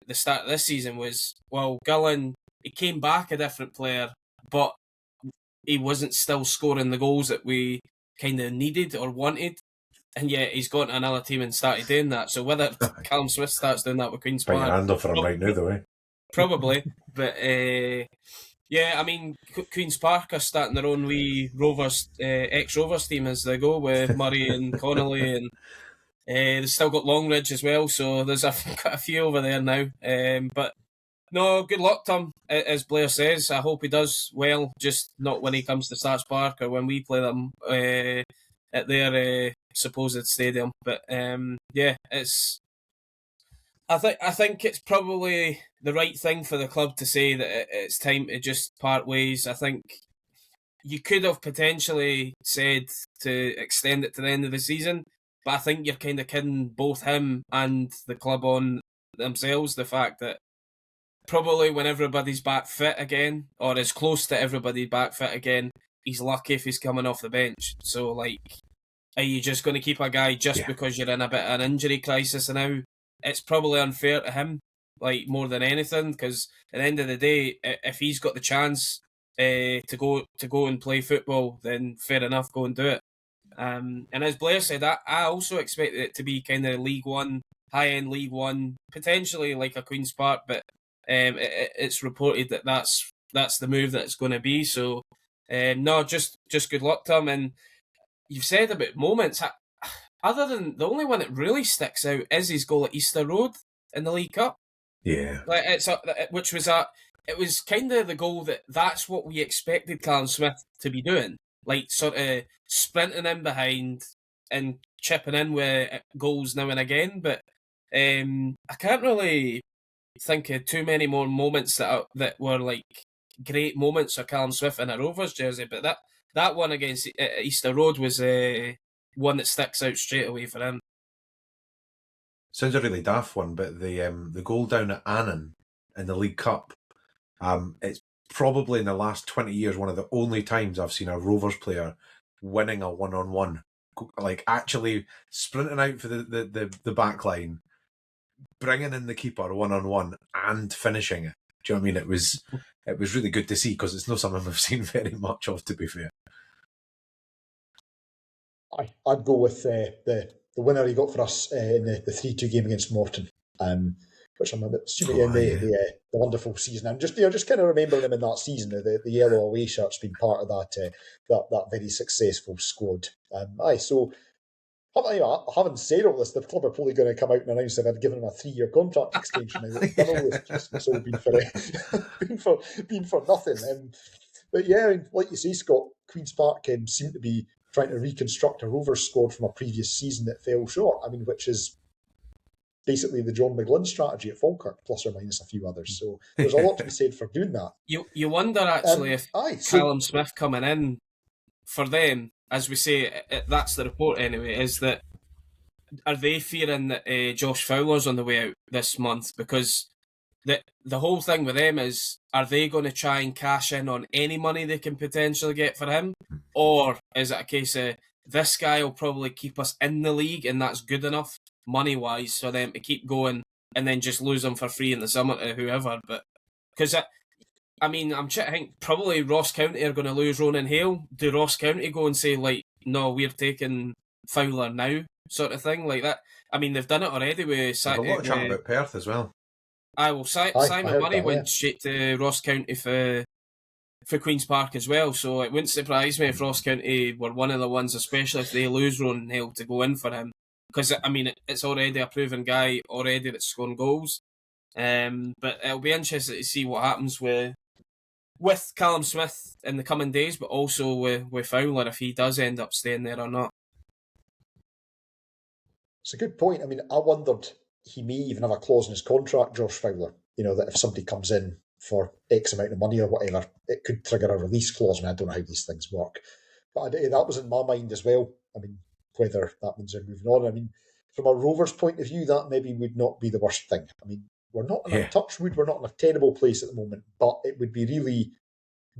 the start of this season was, well, Gullen, he came back a different player, but he wasn't still scoring the goals that we kind of needed or wanted. And yet he's gone to another team and started doing that. So whether Callum Smith starts doing that with Queen's Park... Bring your hand up for him right now, though, eh? Probably. But, yeah, I mean, Queen's Park are starting their own wee Rovers, ex-Rovers team as they go, with Murray and Connolly, and they've still got Longridge as well, so there's quite a few over there now. But no, good luck to him, as Blair says. I hope he does well, just not when he comes to Starks Park or when we play them at their supposed stadium. But yeah, I think it's probably the right thing for the club to say that it's time to just part ways. I think you could have potentially said to extend it to the end of the season, but I think you're kind of kidding both him and the club on themselves, the fact that probably when everybody's back fit again, or as close to everybody back fit again, he's lucky if he's coming off the bench. So, like, are you just going to keep a guy just because you're in a bit of an injury crisis now? It's probably unfair to him, like, more than anything, because at the end of the day, if he's got the chance to go and play football, then fair enough, go and do it. And as Blair said, I also expect it to be kind of League One, high-end League One, potentially like a Queen's Park, but it's reported that that's the move that it's going to be. So, no, just good luck to him. And you've said about moments, other than the only one that really sticks out is his goal at Easter Road in the League Cup. Yeah, like it was kind of the goal that's what we expected Callum Smith to be doing, like sort of sprinting in behind and chipping in with goals now and again. But I can't really think of too many more moments that were like great moments for Callum Smith in a Rovers jersey. But that one against Easter Road was one that sticks out straight away for him. Sounds a really daft one, but the goal down at Annan in the League Cup, It's probably in the last 20 years one of the only times I've seen a Rovers player winning a one-on-one, like actually sprinting out for the back line, bringing in the keeper one-on-one and finishing it. Do you know what I mean? It was really good to see, because it's not something we've seen very much of, to be fair. I'd go with the winner he got for us in the 3-2 game against Morton, which I'm assuming in the wonderful season. I'm just kind of remembering him in that season. The yellow away shirt's been part of that very successful squad. So having said all this, the club are probably going to come out and announce that I'd given him a 3-year contract extension. I've done all this. It's all been for nothing. But yeah, like you say, Scott, Queen's Park seemed to be trying to reconstruct a Rovers squad from a previous season that fell short. Which is basically the John McGlynn strategy at Falkirk, plus or minus a few others. So there's a lot to be said for doing that. You wonder actually if Callum Smith coming in for them, as we say, that's the report anyway, is that are they fearing that Josh Fowler's on the way out this month? Because the whole thing with them is, are they going to try and cash in on any money they can potentially get for him? Or is it a case of this guy will probably keep us in the league and that's good enough money-wise for them to keep going and then just lose him for free in the summer to whoever? But because I think probably Ross County are going to lose Ronan Hale. Do Ross County go and say, like, no, we're taking Fowler now, sort of thing like that? They've done it already with... There's a lot of chat about Perth as well. Simon Murray went straight to Ross County for Queen's Park as well, so it wouldn't surprise me if Ross County were one of the ones, especially if they lose Ronan Hale, to go in for him. Because, it's already a proven guy already that's scoring goals. But it'll be interesting to see what happens with Callum Smith in the coming days, but also with Fowler, if he does end up staying there or not. It's a good point. I wondered, he may even have a clause in his contract, Josh Fowler, that if somebody comes in for X amount of money or whatever, it could trigger a release clause. I don't know how these things work. But that was in my mind as well. Whether that means they're moving on. From a Rovers point of view, that maybe would not be the worst thing. We're not in a touchwood, we're not in a terrible place at the moment, but it would be really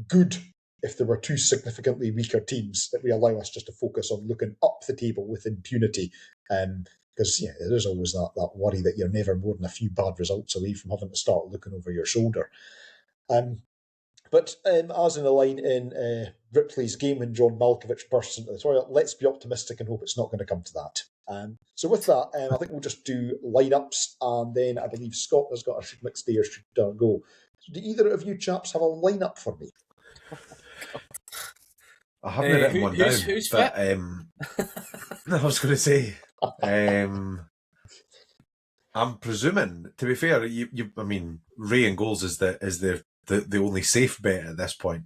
good if there were two significantly weaker teams that we allow us just to focus on looking up the table with impunity. Because there's always that worry that you're never more than a few bad results away from having to start looking over your shoulder. But as in the line in Ripley's game when John Malkovich bursts into the toilet, let's be optimistic and hope it's not going to come to that. So with that, I think we'll just do lineups, and then I believe Scott has got a Should McStay or Should Dargo. So do either of you chaps have a lineup for me? I haven't written one down. Who's but, fit? I was going to say, I'm presuming, to be fair, Ray in goals is the only safe bet at this point.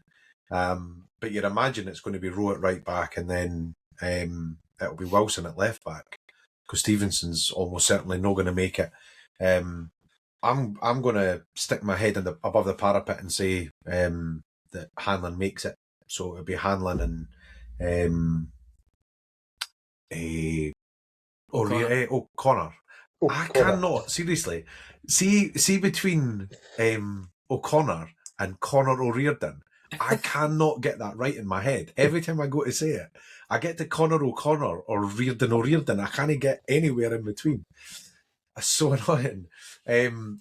But you'd imagine it's going to be Rowe at right back, and then it'll be Wilson at left back, because Stevenson's almost certainly not going to make it. I'm going to stick my head above the parapet and say that Hanlon makes it. So it'll be Hanlon and O'Connor. I cannot, seriously, see between O'Connor and Connor O'Riordan, I cannot get that right in my head. Every time I go to say it, I get to Connor O'Connor or O'Riordan. I can't get anywhere in between. It's so annoying. Then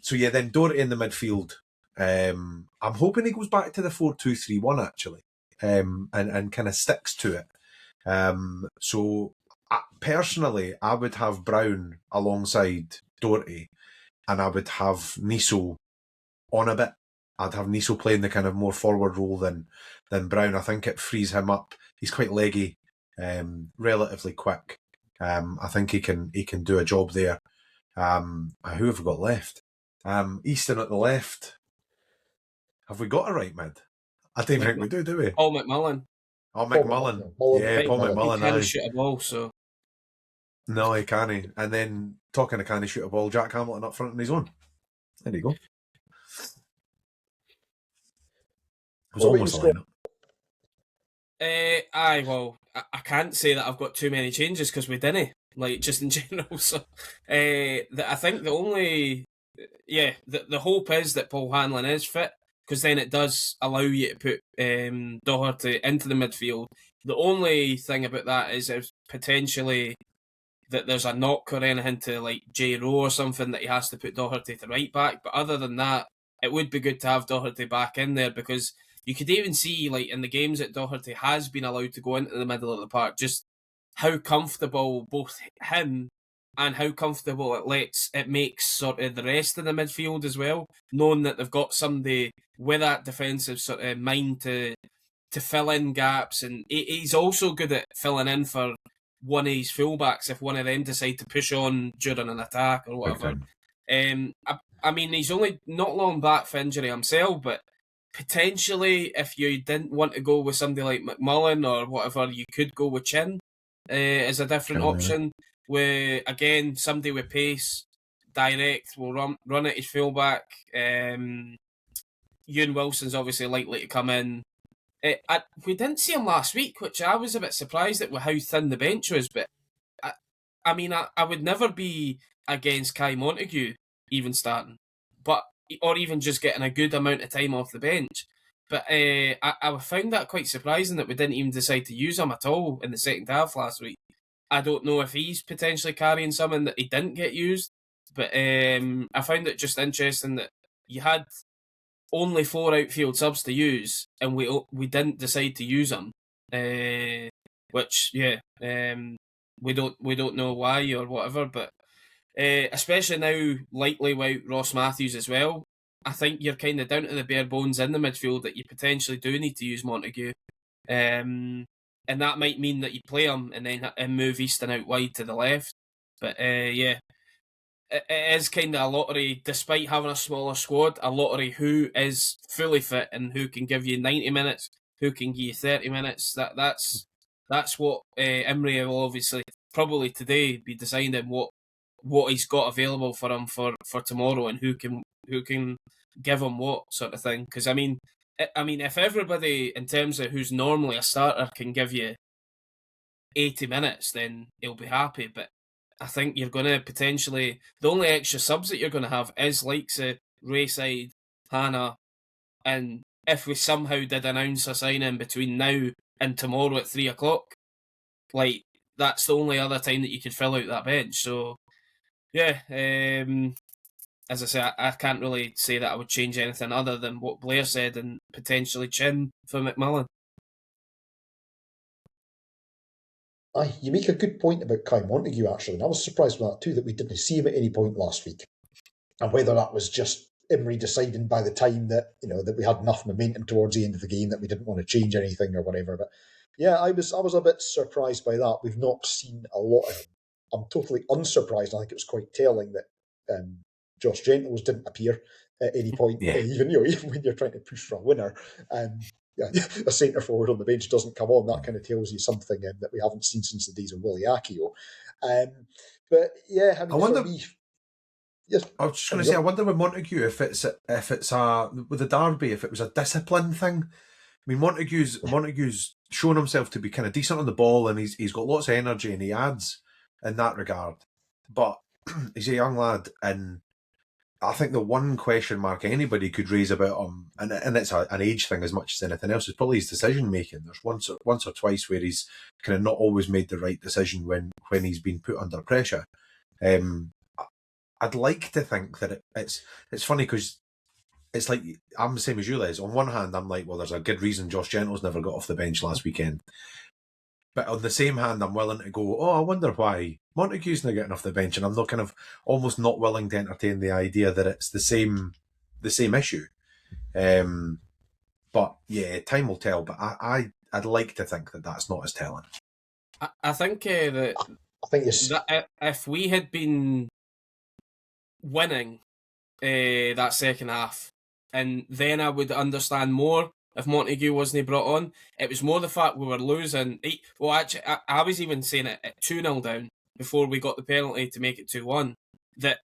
Doherty in the midfield. I'm hoping he goes back to the 4-2-3-1 actually, and kind of sticks to it. Personally, I would have Brown alongside Doherty, and I would have Niso on a bit. I'd have Niso playing the kind of more forward role than Brown. I think it frees him up. He's quite leggy, relatively quick. I think he can do a job there. Who have we got left? Easton at the left. Have we got a right mid? I don't think we do we? Paul McMullen. Oh, McMullen. Yeah, Paul McMullen. He can't shoot a ball, so... No, he can't. And then, talking of can he shoot a ball, Jack Hamilton up front on his own. There you go. It was almost a lineup. I can't say that I've got too many changes because we didn't, just in general. So I think the only... the hope is that Paul Hanlon is fit, because then it does allow you to put Doherty into the midfield. The only thing about that is if potentially that there's a knock or anything to like J Rowe or something that he has to put Doherty to right back. But other than that, it would be good to have Doherty back in there, because you could even see, like, in the games that Doherty has been allowed to go into the middle of the park, just how comfortable both him and how comfortable it makes sort of the rest of the midfield as well, knowing that they've got somebody with that defensive sort of mind to fill in gaps. And he's also good at filling in for one of his fullbacks if one of them decide to push on during an attack or whatever. I mean, he's only not long back for injury himself, but potentially if you didn't want to go with somebody like McMullen or whatever, you could go with Chin as a different option, where, again, somebody with pace, direct, will run at his fullback. Ewan Wilson's obviously likely to come in. We didn't see him last week, which I was a bit surprised at with how thin the bench was, but I mean, I would never be against Kai Montague even starting, or even just getting a good amount of time off the bench. But I found that quite surprising that we didn't even decide to use him at all in the second half last week. I don't know if he's potentially carrying something that he didn't get used, but I found it just interesting that you had only 4 outfield subs to use, and we didn't decide to use them. Which, we don't know why or whatever, but especially now, likely without Ross Matthews as well, I think you're kind of down to the bare bones in the midfield that you potentially do need to use Montague. And that might mean that you play him and then move Easton out wide to the left. But it is kind of a lottery, despite having a smaller squad, a lottery who is fully fit and who can give you 90 minutes, who can give you 30 minutes. That's what Imrie will obviously probably today be deciding what he's got available for him for tomorrow, and who can give him what sort of thing. Because I mean, if everybody in terms of who's normally a starter can give you 80 minutes, then he'll be happy. But I think you're going to potentially, the only extra subs that you're going to have is likes of Rayside, Hannah, and if we somehow did announce a sign-in between now and tomorrow at 3 o'clock, like, that's the only other time that you could fill out that bench. So, yeah, as I say, I can't really say that I would change anything other than what Blair said and potentially Chin for McMullen. You make a good point about Kai Montague, actually, and I was surprised with that too, that we didn't see him at any point last week, and whether that was just Imrie deciding by the time that that we had enough momentum towards the end of the game that we didn't want to change anything or whatever. But yeah, I was a bit surprised by that. We've not seen a lot of him. I'm totally unsurprised. I think it was quite telling that Josh Gentles didn't appear at any point, even when you're trying to push for a winner. A centre forward on the bench doesn't come on. That kind of tells you something that we haven't seen since the days of Willie Akio. But yeah, I mean, I wonder. Yes, I was just going to say, I wonder with Montague if it's with the derby, if it was a discipline thing. I mean, Montague's shown himself to be kind of decent on the ball, and he's got lots of energy, and he adds in that regard. But he's a young lad, and I think the one question mark anybody could raise about him, and it's an age thing as much as anything else, is probably his decision making. There's once or twice where he's kind of not always made the right decision when he's been put under pressure. I'd like to think that it's funny because it's like, I'm the same as you, Les. On one hand, I'm like, well, there's a good reason Josh Gentles never got off the bench last weekend. But on the same hand, I'm willing to go, I wonder why Montague's not getting off the bench, and I'm not kind of almost not willing to entertain the idea that it's the same issue. But yeah, time will tell. But I'd like to think that that's not as telling. I think that if we had been winning that second half, and then I would understand more if Montague wasn't brought on. It was more the fact we were losing. Well, actually, I was even saying it at 2-0 down before we got the penalty to make it 2-1, that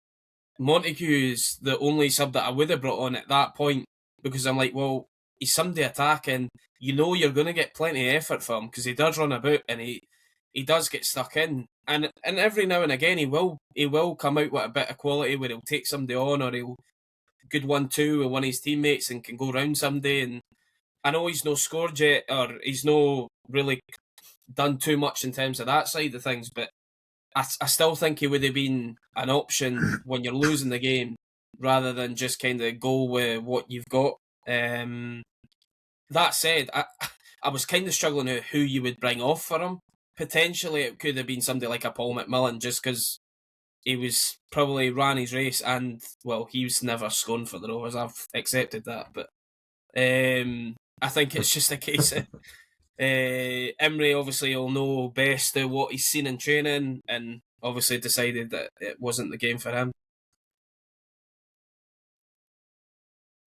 Montague is the only sub that I would have brought on at that point, because I'm like, well, he's somebody attacking. You're going to get plenty of effort from him because he does run about and he does get stuck in. And every now and again he will come out with a bit of quality where he'll take somebody on, or he'll good 1-2 with one of his teammates and can go round somebody. And I know he's no scored yet, or he's no really done too much in terms of that side of things, but I still think he would have been an option when you're losing the game, rather than just kind of go with what you've got. That said, I was kind of struggling with who you would bring off for him. Potentially, it could have been somebody like a Paul McMillan, just because he was probably ran his race, and well, he was never scoring for the Rovers. I've accepted that, but I think it's just a case of Imre obviously will know best what he's seen in training, and obviously decided that it wasn't the game for him.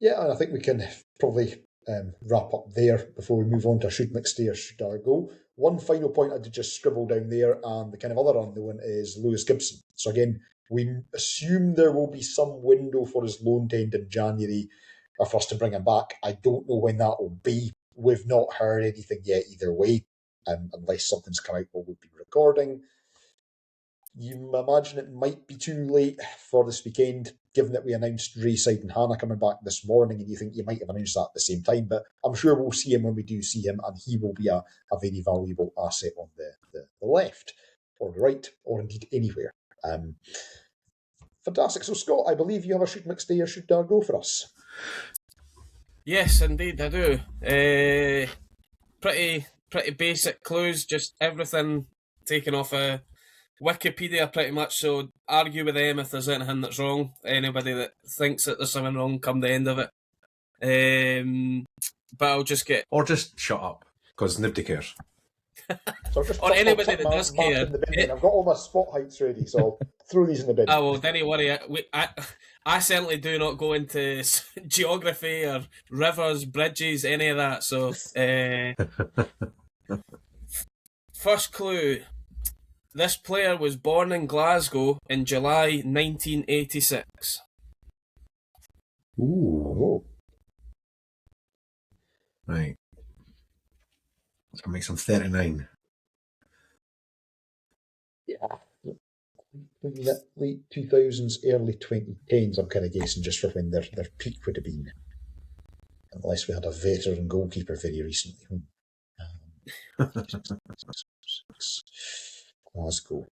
Yeah, and I think we can probably wrap up there before we move on to Should McStay or Should Dargo. One final point I did just scribble down there, and the kind of other unknown is Lewis Gibson. So again, we assume there will be some window for his loan to end in January, or for us to bring him back. I don't know when that will be. We've not heard anything yet either way, unless something's come out while we've been recording. You imagine it might be too late for this weekend, given that we announced Rayside and Hannah coming back this morning, and you think you might have announced that at the same time, but I'm sure we'll see him when we do see him, and he will be a very valuable asset on the left, or the right, or indeed anywhere. Fantastic. So, Scott, I believe you have a Should McStay or Should Dargo for us. Yes, indeed, I do. Pretty basic clues, just everything taken off a Wikipedia pretty much, so argue with them if there's anything that's wrong. Anybody that thinks that there's something wrong come the end of it. But I'll just get... Or just shut up, because nobody cares. So just or anybody that does care. I've got all my spot heights ready, so I'll throw these in the bin. Oh, well, don't worry. I certainly do not go into geography or rivers, bridges, any of that. So, first clue. This player was born in Glasgow in July 1986. Ooh. Right. That makes him 39. Yeah. Late 2000s, early 2010s, I'm kind of guessing, just for when their peak would have been. Unless we had a veteran goalkeeper very recently. Glasgow.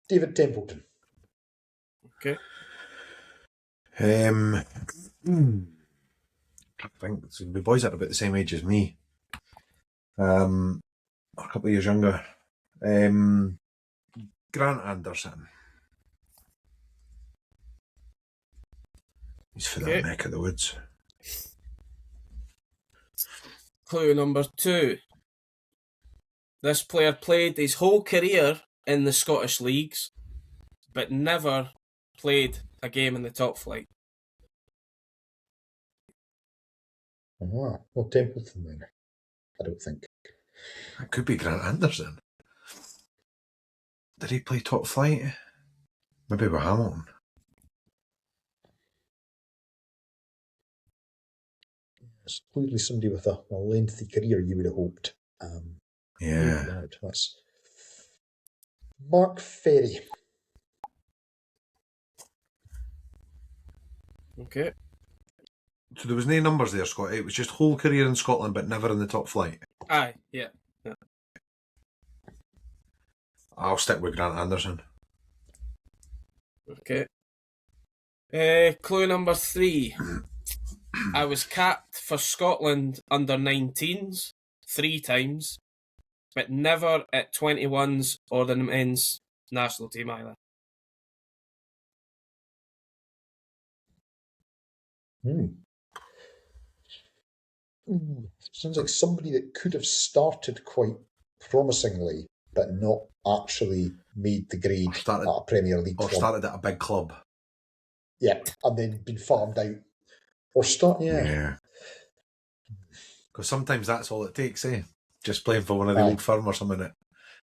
David Templeton. Okay. I think the boys are about the same age as me. A couple of years younger. Grant Anderson. He's for that neck of the woods. Clue number 2. This player played his whole career in the Scottish leagues, but never played a game in the top flight. Oh, well, Templeton then. I don't think. That could be Grant Anderson. Did he play top flight? Maybe with Hamilton. It's clearly somebody with a lengthy career, you would have hoped. Yeah. That's Mark Ferry. Okay. So there was no numbers there, Scott. It was just whole career in Scotland, but never in the top flight. Aye, yeah. I'll stick with Grant Anderson. Okay. Clue number 3. I was capped for Scotland under 19s 3 times, but never at 21s or the men's national team either. Sounds like somebody that could have started quite promisingly, but not actually made the grade at a Premier League club. Or started at a big club. Yeah, and then been farmed out. Or Yeah. Because sometimes that's all it takes, eh? Just playing for one of the old firm or something at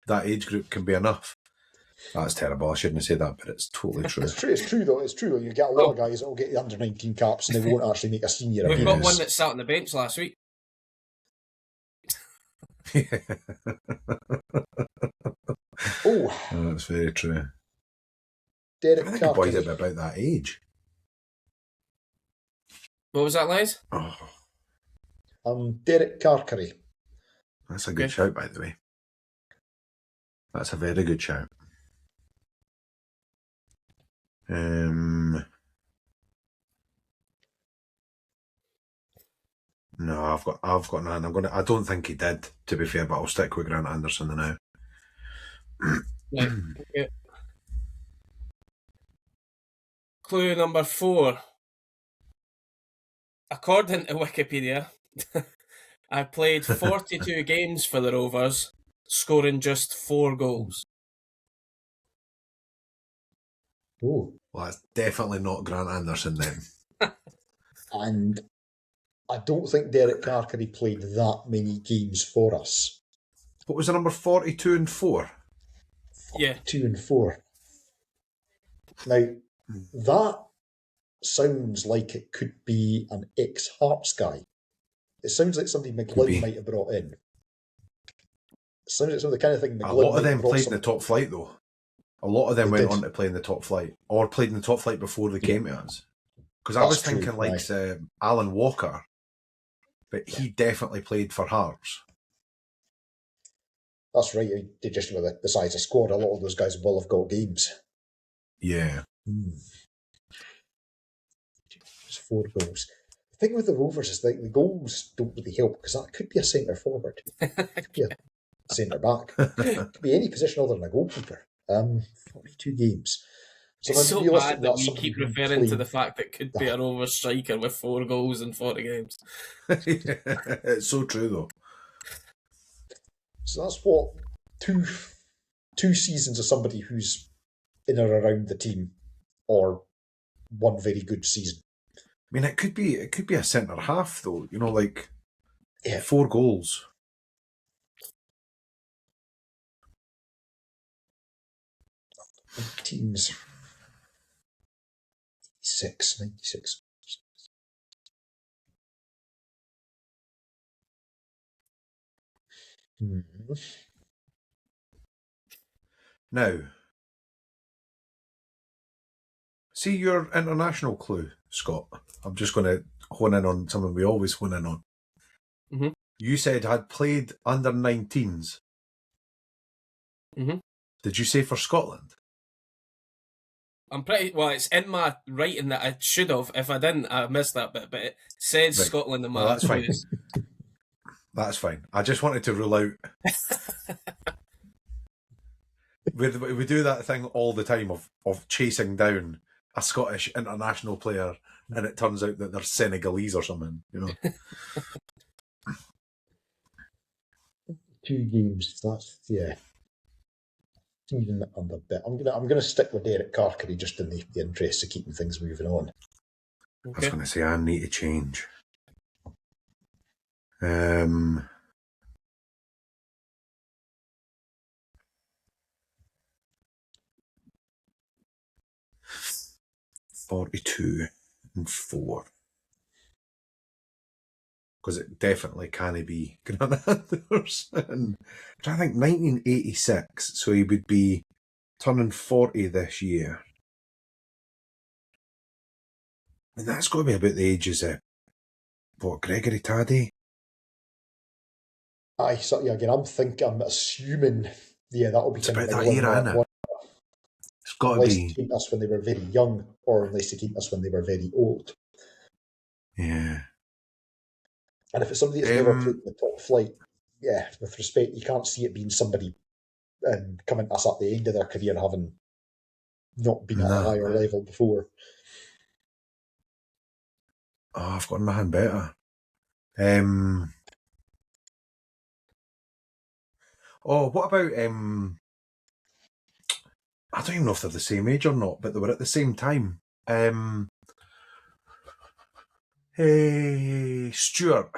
that age group can be enough. That's terrible. I shouldn't have said that, but it's totally true. It's true though. You get a lot of guys that will get the under 19 caps and they won't actually make a senior. We've got one that sat on the bench last week. Oh, that's very true. Derek I think the boy's Carkery. about that age. What was that, Les? Oh, Derek Carkery. that's a good Okay. shout, by the way. That's a very good shout. No, I've got none. I don't think he did, to be fair, but I'll stick with Grant Anderson now. Right. Okay. Clue number 4. According to Wikipedia, I played 42 games for the Rovers, scoring just 4 goals. Oh. Well, that's definitely not Grant Anderson then. And I don't think Derek Carkery played that many games for us. What was the number 42 and 4? Yeah. 2 and 4. Now, that sounds like it could be an ex-Hearts guy. It sounds like somebody McGlynn might have brought in. It sounds like some of the kind of thing McGlynn A lot of might them have brought played in the top flight, though. A lot of them They went did. on to play in the top flight, or played in the top flight before they came to us. Because I was That's true, thinking like Alan Walker, but he definitely played for Hearts. That's right. They just with the size of squad, a lot of those guys will have got games. Yeah. Just 4 goals. The thing with the Rovers is like the goals don't really help because that could be a centre forward. It could be a centre back. It could be any position other than a goalkeeper. 42 games. It's so bad that we somebody keep who referring to played- the fact that it could be a Rovers striker with 4 goals in 40 games. It's so true, though. So that's what two seasons of somebody who's in or around the team, or one very good season. I mean, it could be a centre half, though. You know, like 4 goals. Teams 96. Now, see your international clue, Scott. I'm just going to hone in on something we always hone in on. Mhm. You said had played under 19s. Mhm. Did you say for Scotland? I'm pretty well. It's in my writing that I should have. If I didn't, I missed that bit. But it says Right. Scotland in my Well, that's fine. clues. That's fine. I just wanted to rule out. We do that thing all the time of chasing down a Scottish international player, and it turns out that they're Senegalese or something. You know. 2 games. That's even under bit. I'm gonna stick with Derek Carkery just in the interest of keeping things moving on. I was Okay. going to say I need to change. 42 and 4. Because it definitely can't be Grant Anderson. I'm trying to think, 1986, so he would be turning 40 this year. I mean, that's got to be about the ages of, Gregory Taddy? Aye, so again, I'm assuming, that'll be It's kind of about that McGlynn, era, innit? It's got to unless they be. came to us when they were very young, or unless they came to us when they were very old. Yeah. And if it's somebody that's never played in the top flight, with respect, you can't see it being somebody coming to us at the end of their career having not been at a higher level before. Oh, I've got nothing better. What about I don't even know if they're the same age or not, but they were at the same time. Stuart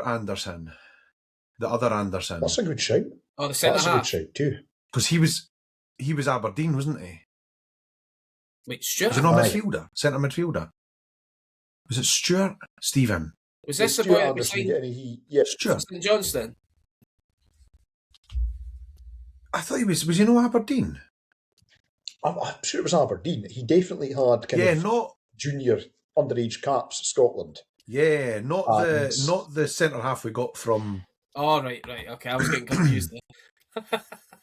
Anderson, the other Anderson. That's a good shout. Oh, the centre That's a good half. shout too. Because he was Aberdeen, wasn't he? Wait, Stuart. Was he not Aye. midfielder? Centre midfielder? Was it Stuart? Stephen? Was this the Stuart boy that Anderson, was signed Stuart. St Johnstone? I thought he was he no Aberdeen? I'm sure it was Aberdeen. He definitely had kind of not junior underage caps at Scotland. not the centre half we got from. Oh, right. Okay, I was getting confused there.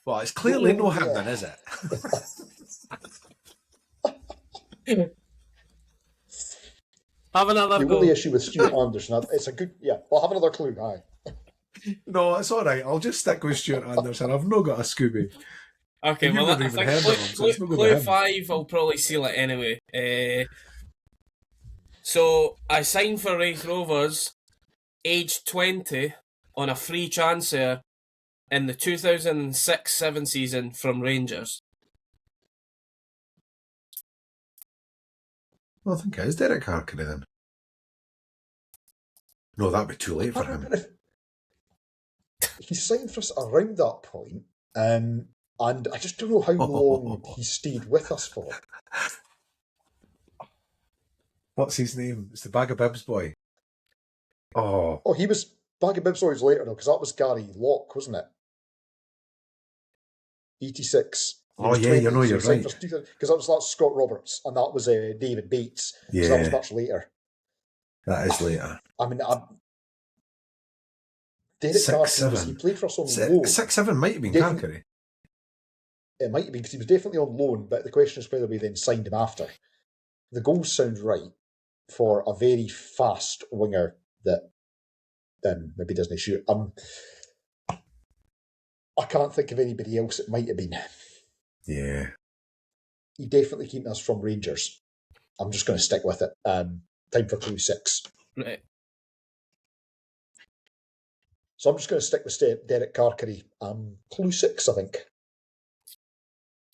Well, it's clearly no him, yeah. then, is it? Have another The go. only issue with Stuart Anderson, it's a good, yeah. Well, have another clue. Aye. No, it's all right. I'll just stick with Stuart Anderson. I've not got a Scooby. Okay, You've well, never I even think heard of him, so it's not gonna be clue him. 5 will probably seal it anyway. So I signed for Raith Rovers, age 20, on a free transfer in the 2006-7 season from Rangers. Well, I think it is Derek Harkness then. No, that'd be too late for him. He signed for us around that point, and I just don't know how long he stayed with us for. What's his name? It's the Bag of Bibs boy. Oh, He was Bag of Bibs always later though, because that was Gary Locke, wasn't it? 86. Oh yeah, you know, you're right. Because that was Scott Roberts, and that was David Bates. Yeah, so that was much later. That is later. I mean, Derek Carter, he played for us on loan. 6-7 might have been Carkery. It might have been because he was definitely on loan, but the question is whether we then signed him after. The goals sound right for a very fast winger that maybe doesn't shoot. I can't think of anybody else it might have been. Yeah. He definitely keeping us from Rangers. I'm just going to stick with it. Time for clue 6. Right. So I'm just going to stick with Derek Carkery. Clue 6, I think.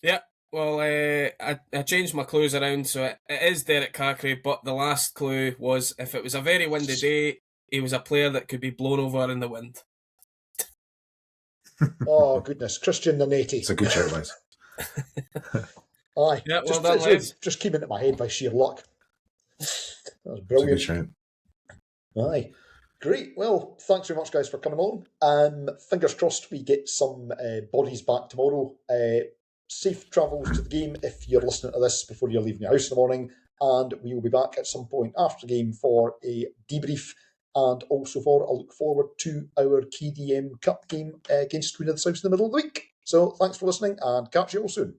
Yeah, well, I changed my clues around, so it is Derek Carkery, but the last clue was if it was a very windy day, he was a player that could be blown over in the wind. Oh, goodness. Christian Nanetti. It's a good shout, guys. Aye. Yeah, well done, lads. Just came into my head by sheer luck. That was brilliant. It's a good shout. Aye. Great. Well, thanks very much, guys, for coming on. Fingers crossed we get some bodies back tomorrow. Safe travels to the game if you're listening to this before you're leaving your house in the morning. And we will be back at some point after the game for a debrief and also for a look forward to our KDM Cup game against Queen of the South in the middle of the week. So thanks for listening and catch you all soon.